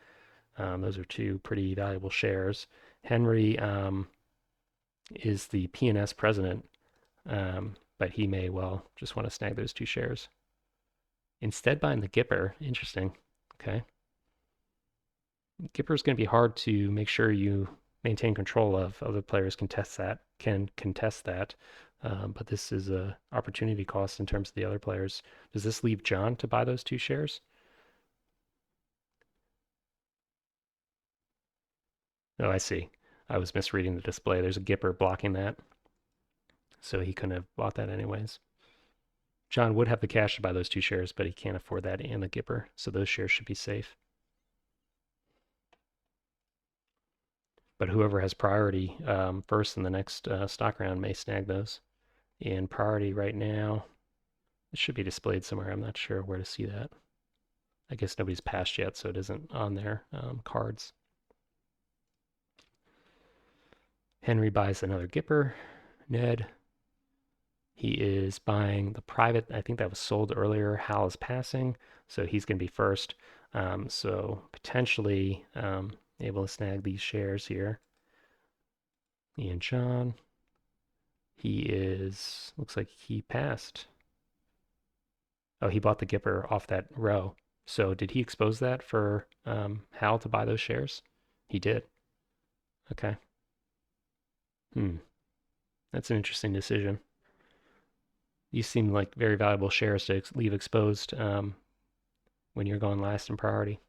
Those are two pretty valuable shares. Henry is the P&S president, but he may well just want to snag those two shares. Instead buying the Gipper, interesting. Okay. Gipper is going to be hard to make sure you maintain control of. Other players can contest that. But this is a opportunity cost in terms of the other players. Does this leave John to buy those two shares? Oh, I see. I was misreading the display. There's a Gipper blocking that, so he couldn't have bought that anyways. John would have the cash to buy those two shares, but he can't afford that and the Gipper, so those shares should be safe. But whoever has priority first in the next stock round may snag those. And priority right now, it should be displayed somewhere. I'm not sure where to see that. I guess nobody's passed yet, so it isn't on their cards. Henry buys another Gipper. Ned, he is buying the private. I think that was sold earlier. Hal is passing, so he's going to be first. So potentially able to snag these shares here. And John, looks like he passed. Oh, he bought the Gipper off that row. So did he expose that for Hal to buy those shares? He did. Okay. That's an interesting decision. These seem like very valuable shares to leave exposed. when you're going last in priority.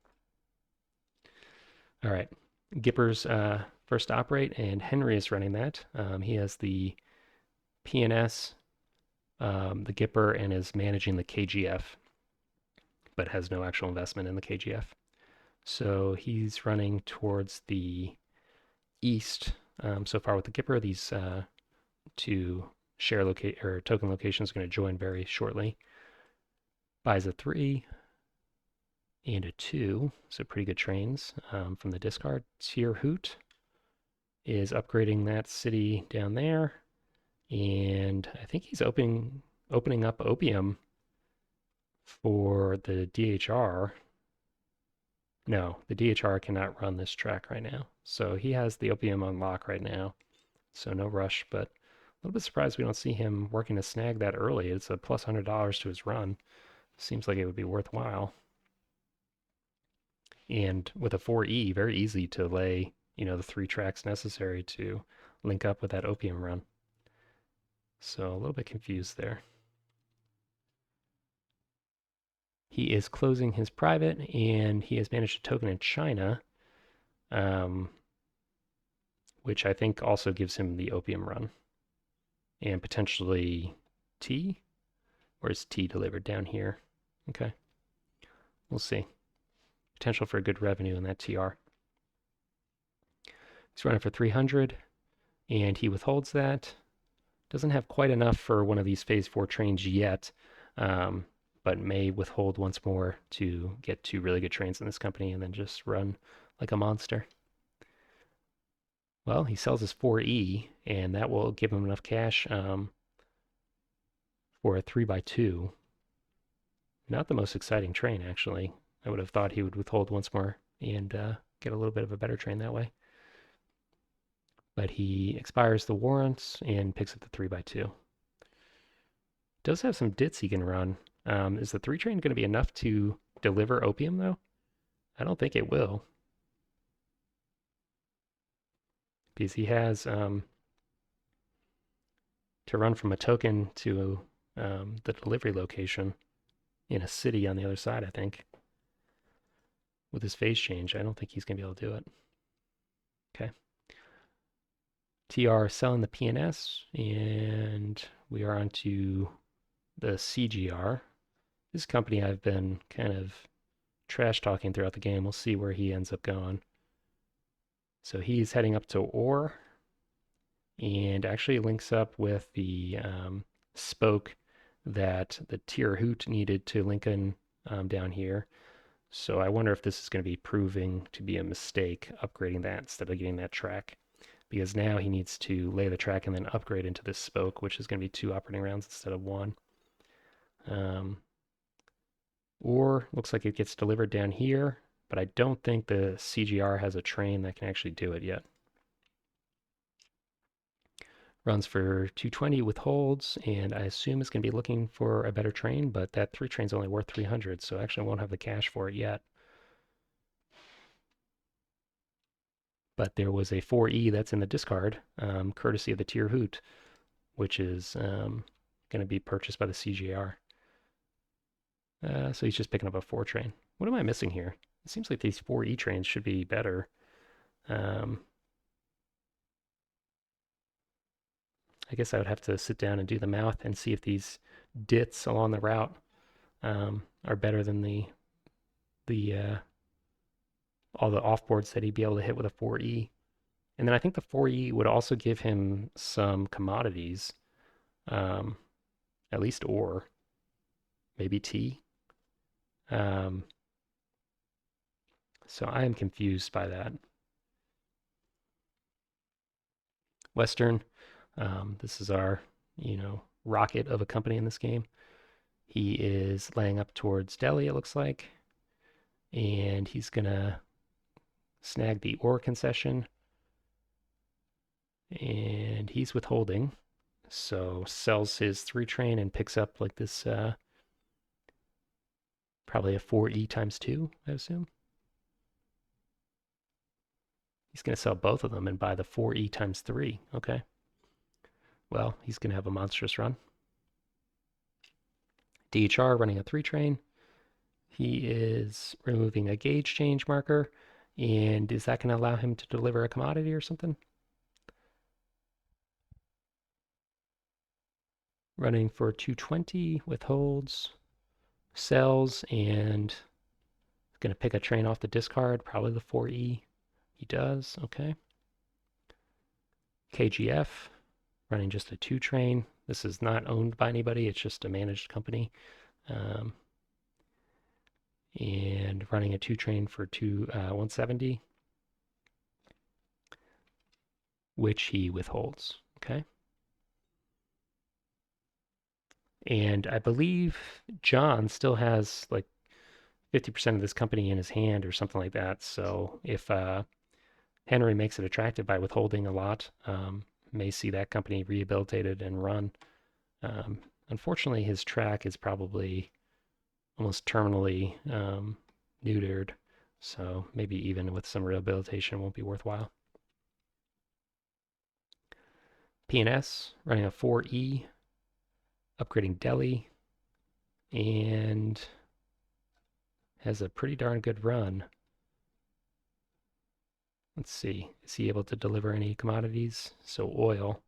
All right. Gipper's first to operate, and Henry is running that. He has the PNS, the Gipper, and is managing the KGF, but has no actual investment in the KGF. So he's running towards the east so far with the Gipper. These two share locate or token locations are going to join very shortly. Buys a 3 and a 2, so pretty good trains from the discard. Tier Hoot is upgrading that city down there, and I think he's opening up Opium for the DHR. No, the DHR cannot run this track right now, so he has the Opium on lock right now, so no rush, but a little bit surprised we don't see him working to snag that early. It's a plus $100 to his run. Seems like it would be worthwhile. And with a 4E, very easy to lay, the 3 tracks necessary to link up with that Opium run. So a little bit confused there. He is closing his private, and he has managed a token in China, which I think also gives him the Opium run. And potentially T? Or is T delivered down here? Okay. We'll see. Potential for a good revenue in that TR. He's running for 300, and he withholds that. Doesn't have quite enough for one of these phase 4 trains yet, but may withhold once more to get 2 really good trains in this company and then just run like a monster. Well, he sells his 4E, and that will give him enough cash for a 3x2. Not the most exciting train, actually. I would have thought he would withhold once more and get a little bit of a better train that way. But he expires the warrants and picks up the 3x2. Does have some dits he can run. Is the 3 train going to be enough to deliver Opium, though? I don't think it will. Because he has to run from a token to the delivery location in a city on the other side, I think. With his phase change, I don't think he's going to be able to do it. Okay. TR selling the PNS, and we are on to the CGR. This company I've been kind of trash talking throughout the game. We'll see where he ends up going. So he's heading up to Ore, and actually links up with the spoke that the Tier Hoot needed to link in down here. So I wonder if this is going to be proving to be a mistake, upgrading that instead of getting that track. Because now he needs to lay the track and then upgrade into this spoke, which is going to be 2 operating rounds instead of 1. Or looks like it gets delivered down here, but I don't think the CGR has a train that can actually do it yet. Runs for 220, withholds, and I assume it's going to be looking for a better train, but that 3 train's only worth 300, so actually I won't have the cash for it yet. But there was a 4E that's in the discard, courtesy of the Tier Hoot, which is going to be purchased by the CGR. So he's just picking up a 4 train. What am I missing here? It seems like these 4E trains should be better. I guess I would have to sit down and do the math and see if these dits along the route are better than all the offboards that he'd be able to hit with a 4E. And then I think the 4E would also give him some commodities, at least ore, maybe T. So I am confused by that. Western, this is our, rocket of a company in this game. He is laying up towards Delhi, it looks like, and he's gonna snag the ore concession, and he's withholding, so sells his 3 train and picks up like this, probably a 4E times 2, I assume. He's going to sell both of them and buy the 4E times 3. Okay. Well, he's going to have a monstrous run. DHR running a 3 train. He is removing a gauge change marker. And is that going to allow him to deliver a commodity or something? Running for 220, withholds, sells, and going to pick a train off the discard, probably the 4E. He does, okay. KGF, running just a 2 train. This is not owned by anybody, it's just a managed company. Um, and running a 2 train for 170, which he withholds, okay. And I believe John still has like 50% of this company in his hand or something like that. So if Henry makes it attractive by withholding a lot, may see that company rehabilitated and run. Um, Unfortunately, his track is probably almost terminally neutered, so maybe even with some rehabilitation won't be worthwhile. PNS running a 4E, upgrading Delhi, and has a pretty darn good run. Let's see, is he able to deliver any commodities? So oil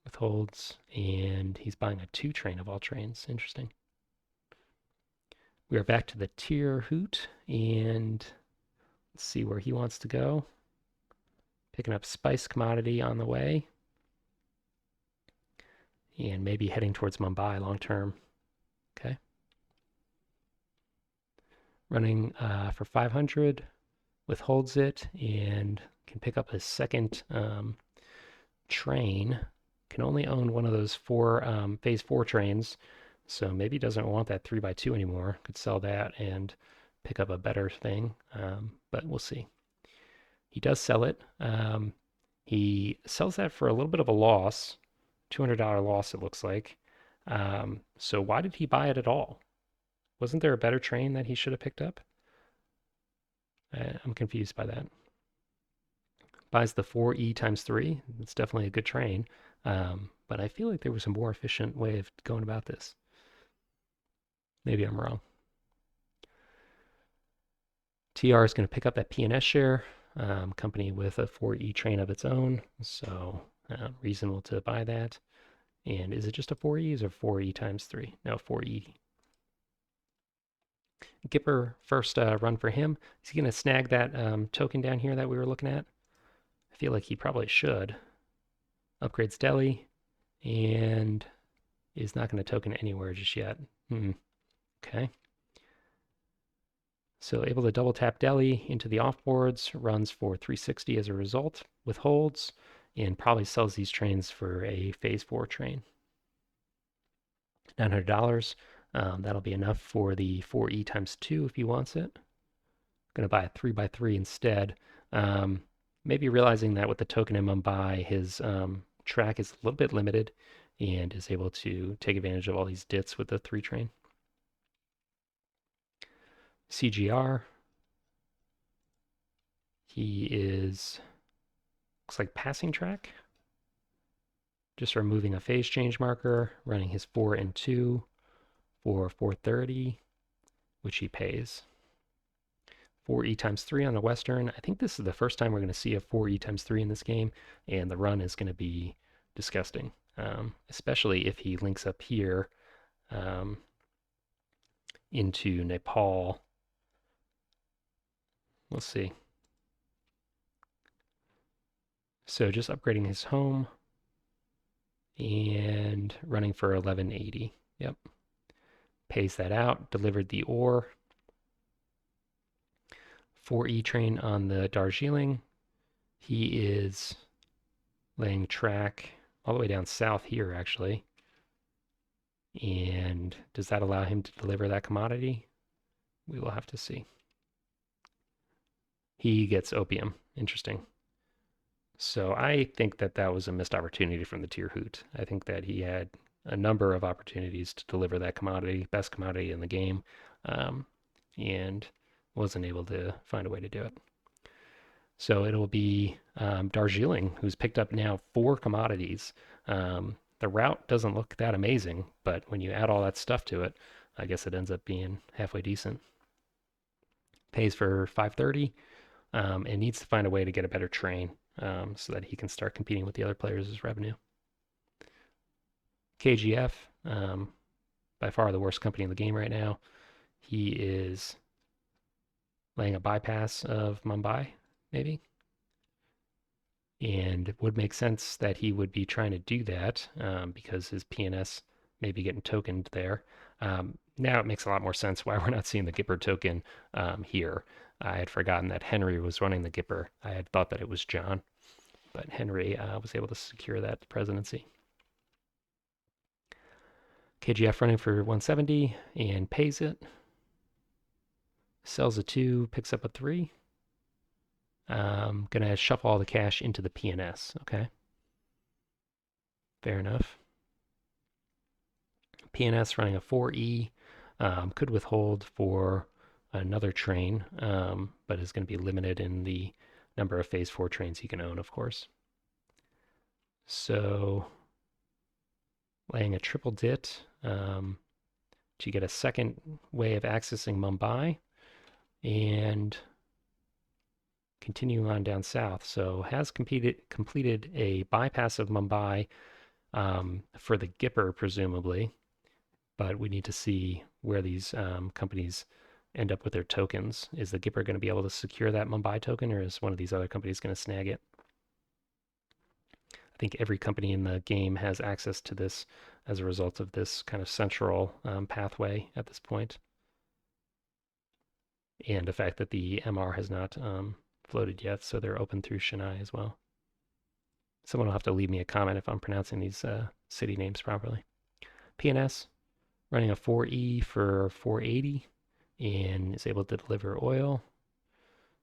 withholds, and he's buying a 2 train of all trains. Interesting. We are back to the tier hoot, and let's see where he wants to go. Picking up spice commodity on the way, and maybe heading towards Mumbai long term. Okay. Running for 500, withholds it, and can pick up a second train. Can only own one of those phase 4 trains, so maybe doesn't want that 3x2 anymore. Could sell that and pick up a better thing, but we'll see. He does sell it. He sells that for a little bit of a loss, $200 loss, it looks like. So why did he buy it at all? Wasn't there a better train that he should have picked up? I'm confused by that. Buys the 4E times 3. It's definitely a good train. But I feel like there was a more efficient way of going about this. Maybe I'm wrong. TR is going to pick up that PNS share, company with a 4E train of its own. So reasonable to buy that. And is it just a 4E or 4E times 3? No, 4E. Gipper, first run for him. Is he going to snag that token down here that we were looking at? I feel like he probably should. Upgrades Delhi and is not going to token anywhere just yet. Okay. So able to double tap Delhi into the offboards, runs for 360 as a result, withholds, and probably sells these trains for a phase 4 train. $900. That'll be enough for the 4E times 2 if he wants it. Going to buy a 3x3 instead. Maybe realizing that with the token in Mumbai, his track is a little bit limited and is able to take advantage of all these dits with the 3 train. CGR. He is, looks like passing track. Just removing a phase change marker, running his 4 and 2 for 430, which he pays. 4E times 3 on the Western. I think this is the first time we're going to see a 4E times 3 in this game, and the run is going to be disgusting, especially if he links up here into Nepal. We'll see. So just upgrading his home and running for 1180. Yep. Pays that out, delivered the ore. 4E train on the Darjeeling. He is laying track all the way down south here, actually. And does that allow him to deliver that commodity? We will have to see. He gets opium. Interesting. So I think that that was a missed opportunity from the tier hoot. I think that he had a number of opportunities to deliver that commodity, best commodity in the game, and wasn't able to find a way to do it. So it'll be Darjeeling, who's picked up now 4 commodities. The route doesn't look that amazing, but when you add all that stuff to it, I guess it ends up being halfway decent. Pays for 530 and needs to find a way to get a better train so that he can start competing with the other players as revenue. KGF, by far the worst company in the game right now. He is laying a bypass of Mumbai, maybe. And it would make sense that he would be trying to do that because his PNS may be getting tokened there. Now it makes a lot more sense why we're not seeing the Gipper token here. I had forgotten that Henry was running the Gipper. I had thought that it was John, but Henry was able to secure that presidency. KGF running for 170 and pays it. Sells a 2, picks up a 3. Gonna shuffle all the cash into the PNS. Okay. Fair enough. PNS running a 4E. Could withhold for another train, but is going to be limited in the number of phase 4 trains he can own, of course. So laying a triple dit to get a second way of accessing Mumbai and continuing on down south. So has completed a bypass of Mumbai for the Gipper, presumably, but we need to see where these companies end up with their tokens. Is the Gipper going to be able to secure that Mumbai token, or is one of these other companies going to snag it? I think every company in the game has access to this as a result of this kind of central pathway at this point. And the fact that the MR has not floated yet, so they're open through Chennai as well. Someone will have to leave me a comment if I'm pronouncing these city names properly. PNS, running a 4E for 480 and is able to deliver oil.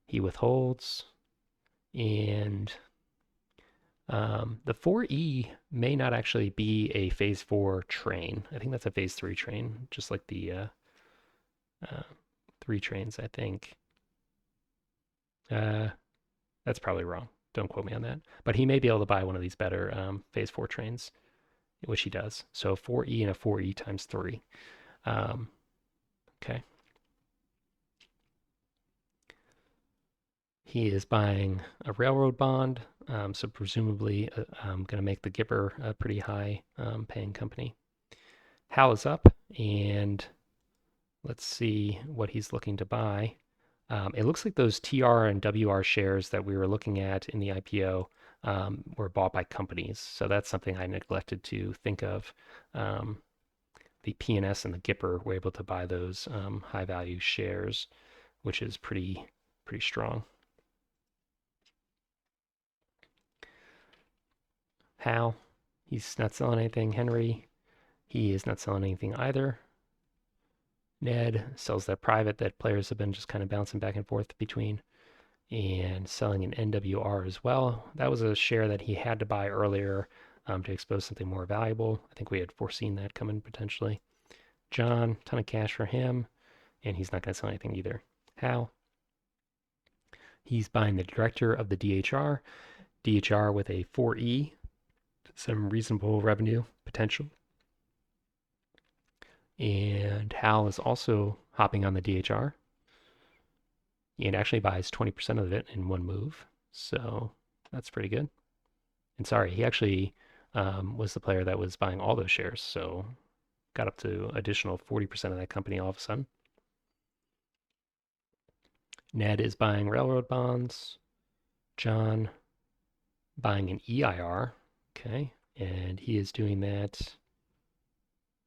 He withholds. And the 4E may not actually be a phase 4 train. I think that's a phase 3 train, just like the 3 trains, I think. That's probably wrong. Don't quote me on that. But he may be able to buy one of these better phase 4 trains, which he does. So 4E and a 4E times 3. Okay. He is buying a railroad bond, so presumably going to make the Gipper a pretty high paying company. Hal is up, and let's see what he's looking to buy. It looks like those TR and WR shares that we were looking at in the IPO were bought by companies. So that's something I neglected to think of. The PNS and the Gipper were able to buy those high value shares, which is pretty strong. Hal, he's not selling anything. Henry, he is not selling anything either. Ned sells that private that players have been just kind of bouncing back and forth between and selling an NWR as well. That was a share that he had to buy earlier to expose something more valuable. I think we had foreseen that coming potentially. John, ton of cash for him, and he's not going to sell anything either. Hal, he's buying the director of the DHR with a 4E, some reasonable revenue potential. And Hal is also hopping on the DHR and actually buys 20% of it in one move. So that's pretty good. And sorry, he actually was the player that was buying all those shares. So got up to additional 40% of that company all of a sudden. Ned is buying railroad bonds. John buying an EIR. Okay. And he is doing that.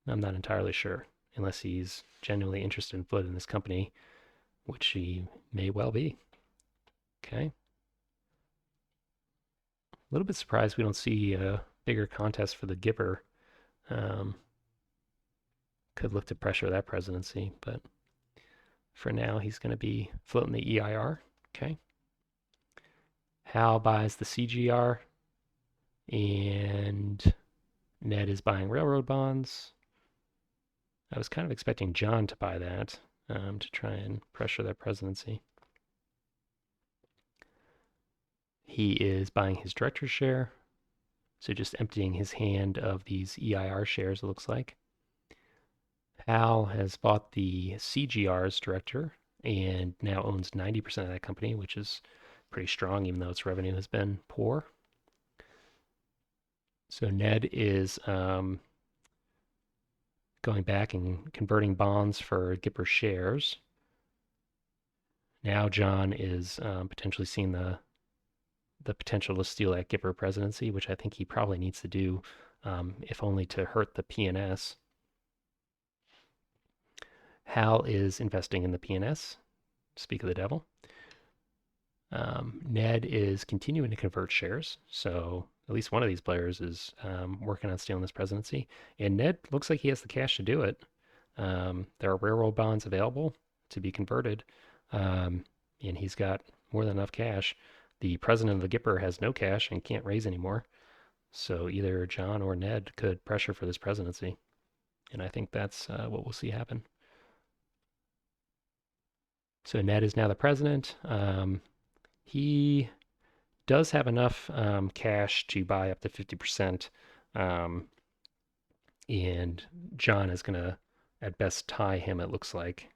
I'm not entirely sure, unless he's genuinely interested in floating this company, which he may well be. Okay. A little bit surprised we don't see a bigger contest for the Gipper. Could look to pressure that presidency, but for now he's going to be floating the EIR. Okay. Hal buys the CGR, and Ned is buying railroad bonds. I was kind of expecting John to buy that to try and pressure that presidency. He is buying his director's share. So just emptying his hand of these EIR shares, it looks like. Hal has bought the CGR's director and now owns 90% of that company, which is pretty strong, even though its revenue has been poor. So Ned is going back and converting bonds for Gipper shares. Now John is potentially seeing the potential to steal that Gipper presidency, which I think he probably needs to do, if only to hurt the PNS. Hal is investing in the PNS. Speak of the devil. Ned is continuing to convert shares, so at least one of these players is working on stealing this presidency. And Ned looks like he has the cash to do it. There are railroad bonds available to be converted, and he's got more than enough cash. The president of the Gipper has no cash and can't raise anymore. So either John or Ned could pressure for this presidency. And I think that's what we'll see happen. So Ned is now the president. He does have enough cash to buy up to 50%. Um, and John is going to, at best, tie him, it looks like.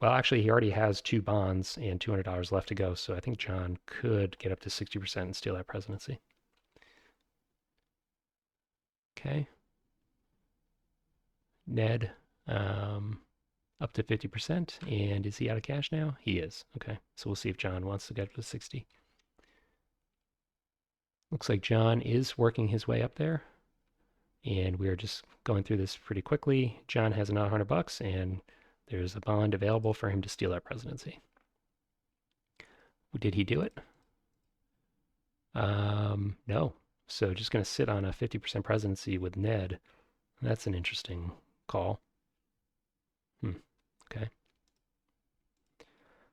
Well, actually, he already has 2 bonds and $200 left to go. So I think John could get up to 60% and steal that presidency. Okay. Ned, up to 50%. And is he out of cash now? He is. Okay. So we'll see if John wants to get up to 60. Looks like John is working his way up there. And we're just going through this pretty quickly. John has another $100 and there's a bond available for him to steal that presidency. Did he do it? No. So just going to sit on a 50% presidency with Ned. That's an interesting call. Okay.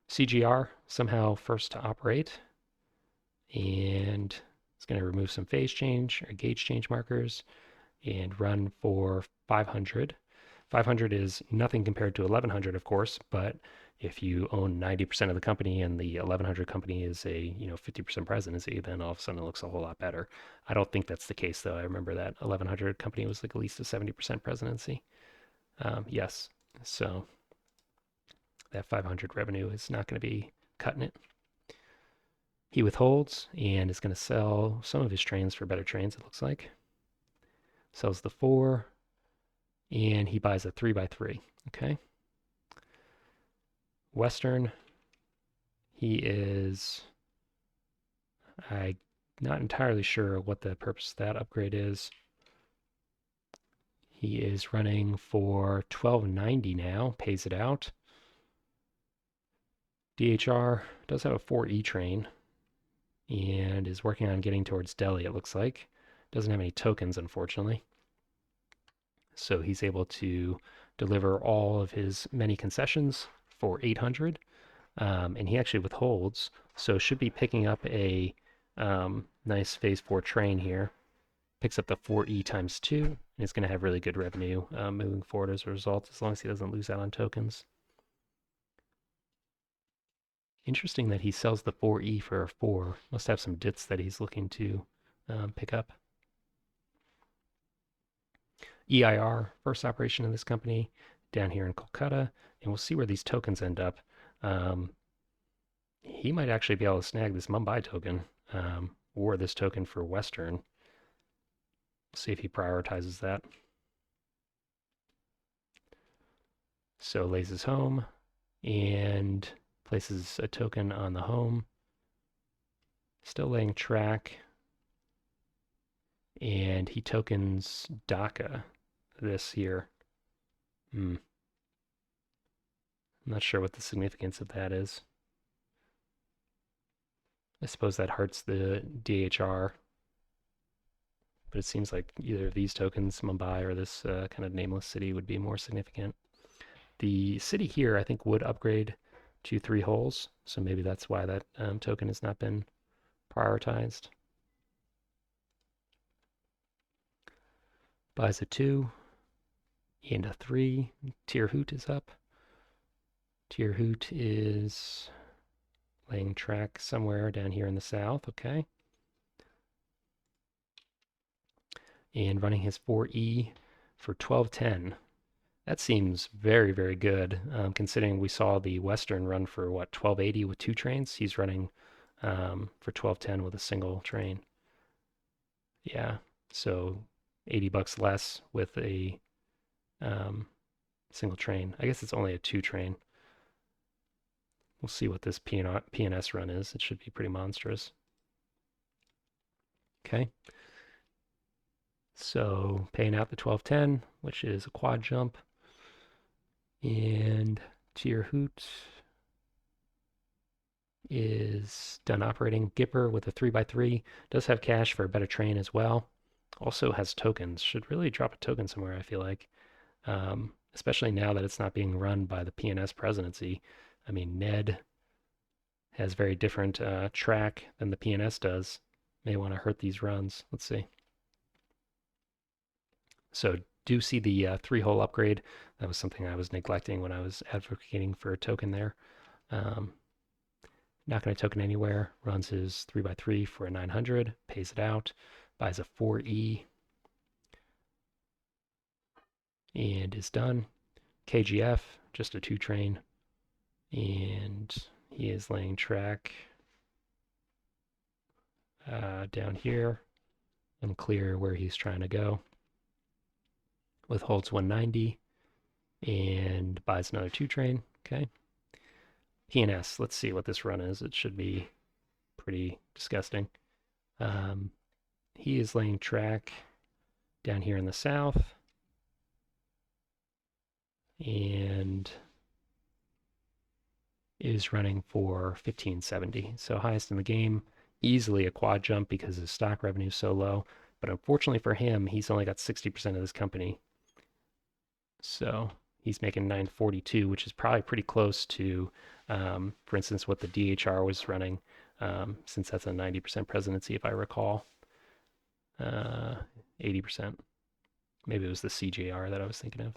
CGR somehow first to operate. And it's going to remove some phase change or gauge change markers and run for 500. 500 is nothing compared to 1100, of course, but if you own 90% of the company and the 1100 company is a 50% presidency, then all of a sudden it looks a whole lot better. I don't think that's the case, though. I remember that 1100 company was like at least a 70% presidency. Yes, so that 500 revenue is not going to be cutting it. He withholds and is going to sell some of his trains for better trains, it looks like. Sells the 4, and he buys a 3x3. Okay. Western, he is, I'm not entirely sure what the purpose of that upgrade is. He is running for 1290 now, pays it out. DHR does have a 4E train and is working on getting towards Delhi, it looks like. Doesn't have any tokens, unfortunately. So he's able to deliver all of his many concessions for 800. And he actually withholds, so should be picking up a nice phase 4 train here. Picks up the 4E times 2, and it's going to have really good revenue moving forward as a result, as long as he doesn't lose out on tokens. Interesting that he sells the 4E for a 4. Must have some dits that he's looking to pick up. EIR, first operation of this company, down here in Kolkata, and we'll see where these tokens end up. He might actually be able to snag this Mumbai token, or this token for Western. See if he prioritizes that. So lays his home and places a token on the home. Still laying track. And he tokens Dhaka this here. I'm not sure what the significance of that is. I suppose that hurts the DHR. But it seems like either of these tokens, Mumbai or this kind of nameless city, would be more significant. The city here, I think, would upgrade to 3 holes. So maybe that's why that token has not been prioritized. Buys a 2 and a 3. Tirhut is up. Tirhut is laying track somewhere down here in the south. Okay. and running his 4E for 1210. That seems very, very good, considering we saw the Western run for what, 1280 with two trains. He's running for 1210 with a single train. Yeah, so 80 bucks less with a um, single train. I guess it's only a two train. We'll see what this PNS run is. It should be pretty monstrous. Okay, so paying out the 1210, which is a quad jump, and Tier Hoot is done operating. Gipper with a 3x3 does have cash for a better train as well. Also has tokens. Should really drop a token somewhere, I feel like. Especially now that it's not being run by the PNS presidency. I mean, Ned has very different track than the PNS does. May want to hurt these runs. Let's see. So do see the three-hole upgrade. That was something I was neglecting when I was advocating for a token there. Um, Not going to token anywhere. Runs his 3x3 for a 900. Pays it out. Buys a 4E. And is done. KGF, just a two train. And he is laying track down here. Unclear where he's trying to go. Withholds 190 and buys another two train. Okay. PNS, let's see what this run is. It should be pretty disgusting. He is laying track down here in the south. And is running for 1570. So highest in the game, easily a quad jump because his stock revenue is so low. But unfortunately for him, he's only got 60% of this company. So he's making 942, which is probably pretty close to, for instance, what the DHR was running, since that's a 90% presidency, if I recall. 80%. Maybe it was the CJR that I was thinking of.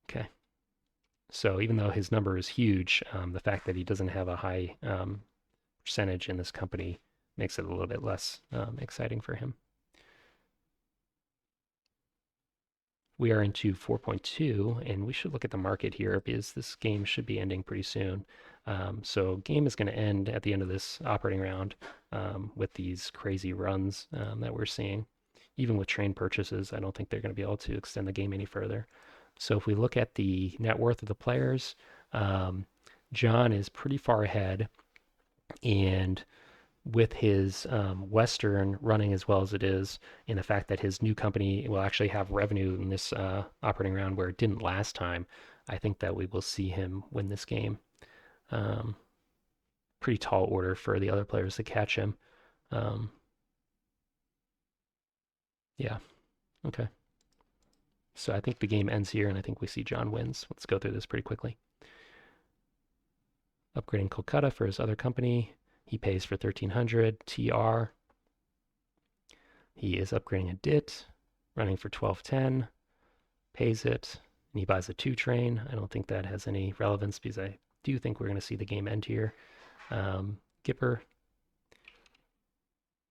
Okay. So even though his number is huge, the fact that he doesn't have a high percentage in this company makes it a little bit less exciting for him. We are into 4.2, and we should look at the market here because this game should be ending pretty soon. So game is going to end at the end of this operating round with these crazy runs that we're seeing. Even with train purchases, I don't think they're going to be able to extend the game any further. So if we look at the net worth of the players, John is pretty far ahead, and with his Western running as well as it is, and the fact that his new company will actually have revenue in this operating round where it didn't last time, I think that we will see him win this game. Um, Pretty tall order for the other players to catch him. Um, yeah, okay. So I think the game ends here, and I think we see John wins. Let's go through this pretty quickly. Upgrading Kolkata for his other company. He pays for 1300 TR. He is upgrading a DIT, running for 1210, pays it, and he buys a two train. I don't think that has any relevance because I do think we're going to see the game end here. Gipper,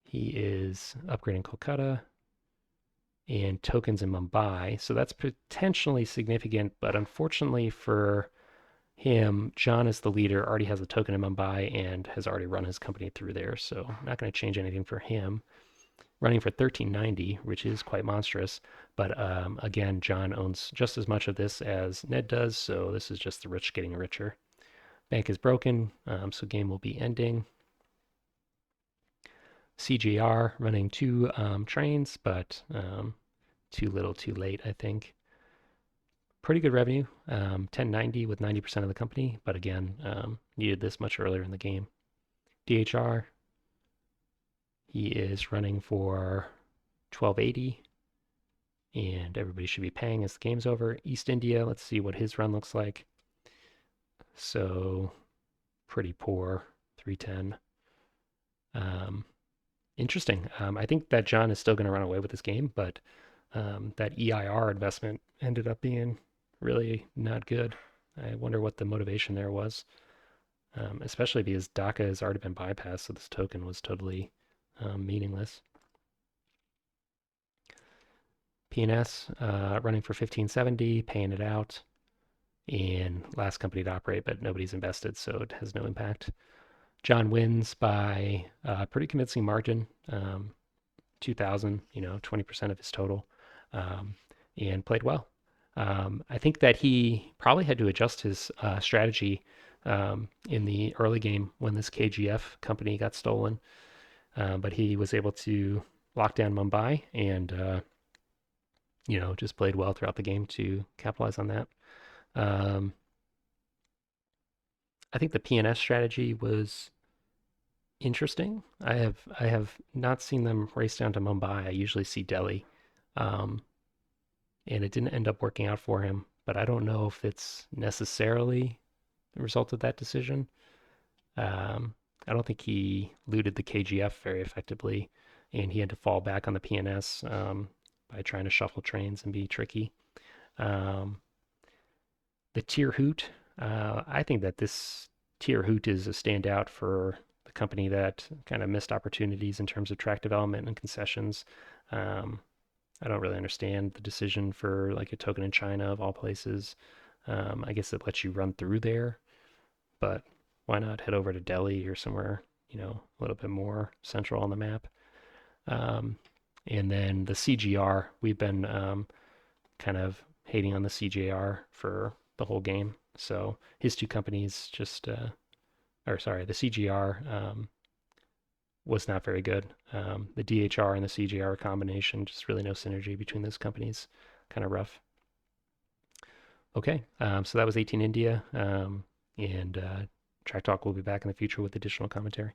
he is upgrading Kolkata and tokens in Mumbai. So that's potentially significant, but unfortunately for him, John is the leader, already has a token in Mumbai and has already run his company through there. So not going to change anything for him. Running for 1390, which is quite monstrous. But again, John owns just as much of this as Ned does, so this is just the rich getting richer. Bank is broken, so game will be ending. CJR running two trains, but too little, too late, I think. Pretty good revenue, 1090 with 90% of the company, but again, needed this much earlier in the game. DHR, he is running for 1280, and everybody should be paying as the game's over. East India, let's see what his run looks like. So pretty poor, 310. Interesting. I think that John is still going to run away with this game, but that EIR investment ended up being really not good. I wonder what the motivation there was, especially because DACA has already been bypassed, so this token was totally meaningless. P&S running for 1570, paying it out, and last company to operate, but nobody's invested, so it has no impact. John wins by a pretty convincing margin, 2,000, 20% of his total, um, and played well. I think that he probably had to adjust his strategy in the early game when this KGF company got stolen, but he was able to lock down Mumbai and just played well throughout the game to capitalize on that. Um, I think the PNS strategy was interesting. I have not seen them race down to Mumbai. I usually see Delhi, um, and it didn't end up working out for him. But I don't know if it's necessarily the result of that decision. Um, I don't think he looted the KGF very effectively, and he had to fall back on the PNS by trying to shuffle trains and be tricky. Um, the Tier Hoot, I think that this Tier Hoot is a standout for the company that kind of missed opportunities in terms of track development and concessions. Um, I don't really understand the decision for like a token in China of all places. I guess it lets you run through there, but why not head over to Delhi or somewhere, a little bit more central on the map? Um, and then the CGR, we've been kind of hating on the CJR for the whole game. So his two companies just, or sorry, the CGR was not very good. The DHR and the CGR combination, just really no synergy between those companies. Kind of rough. Okay, so that was 18 India, and Track Talk will be back in the future with additional commentary.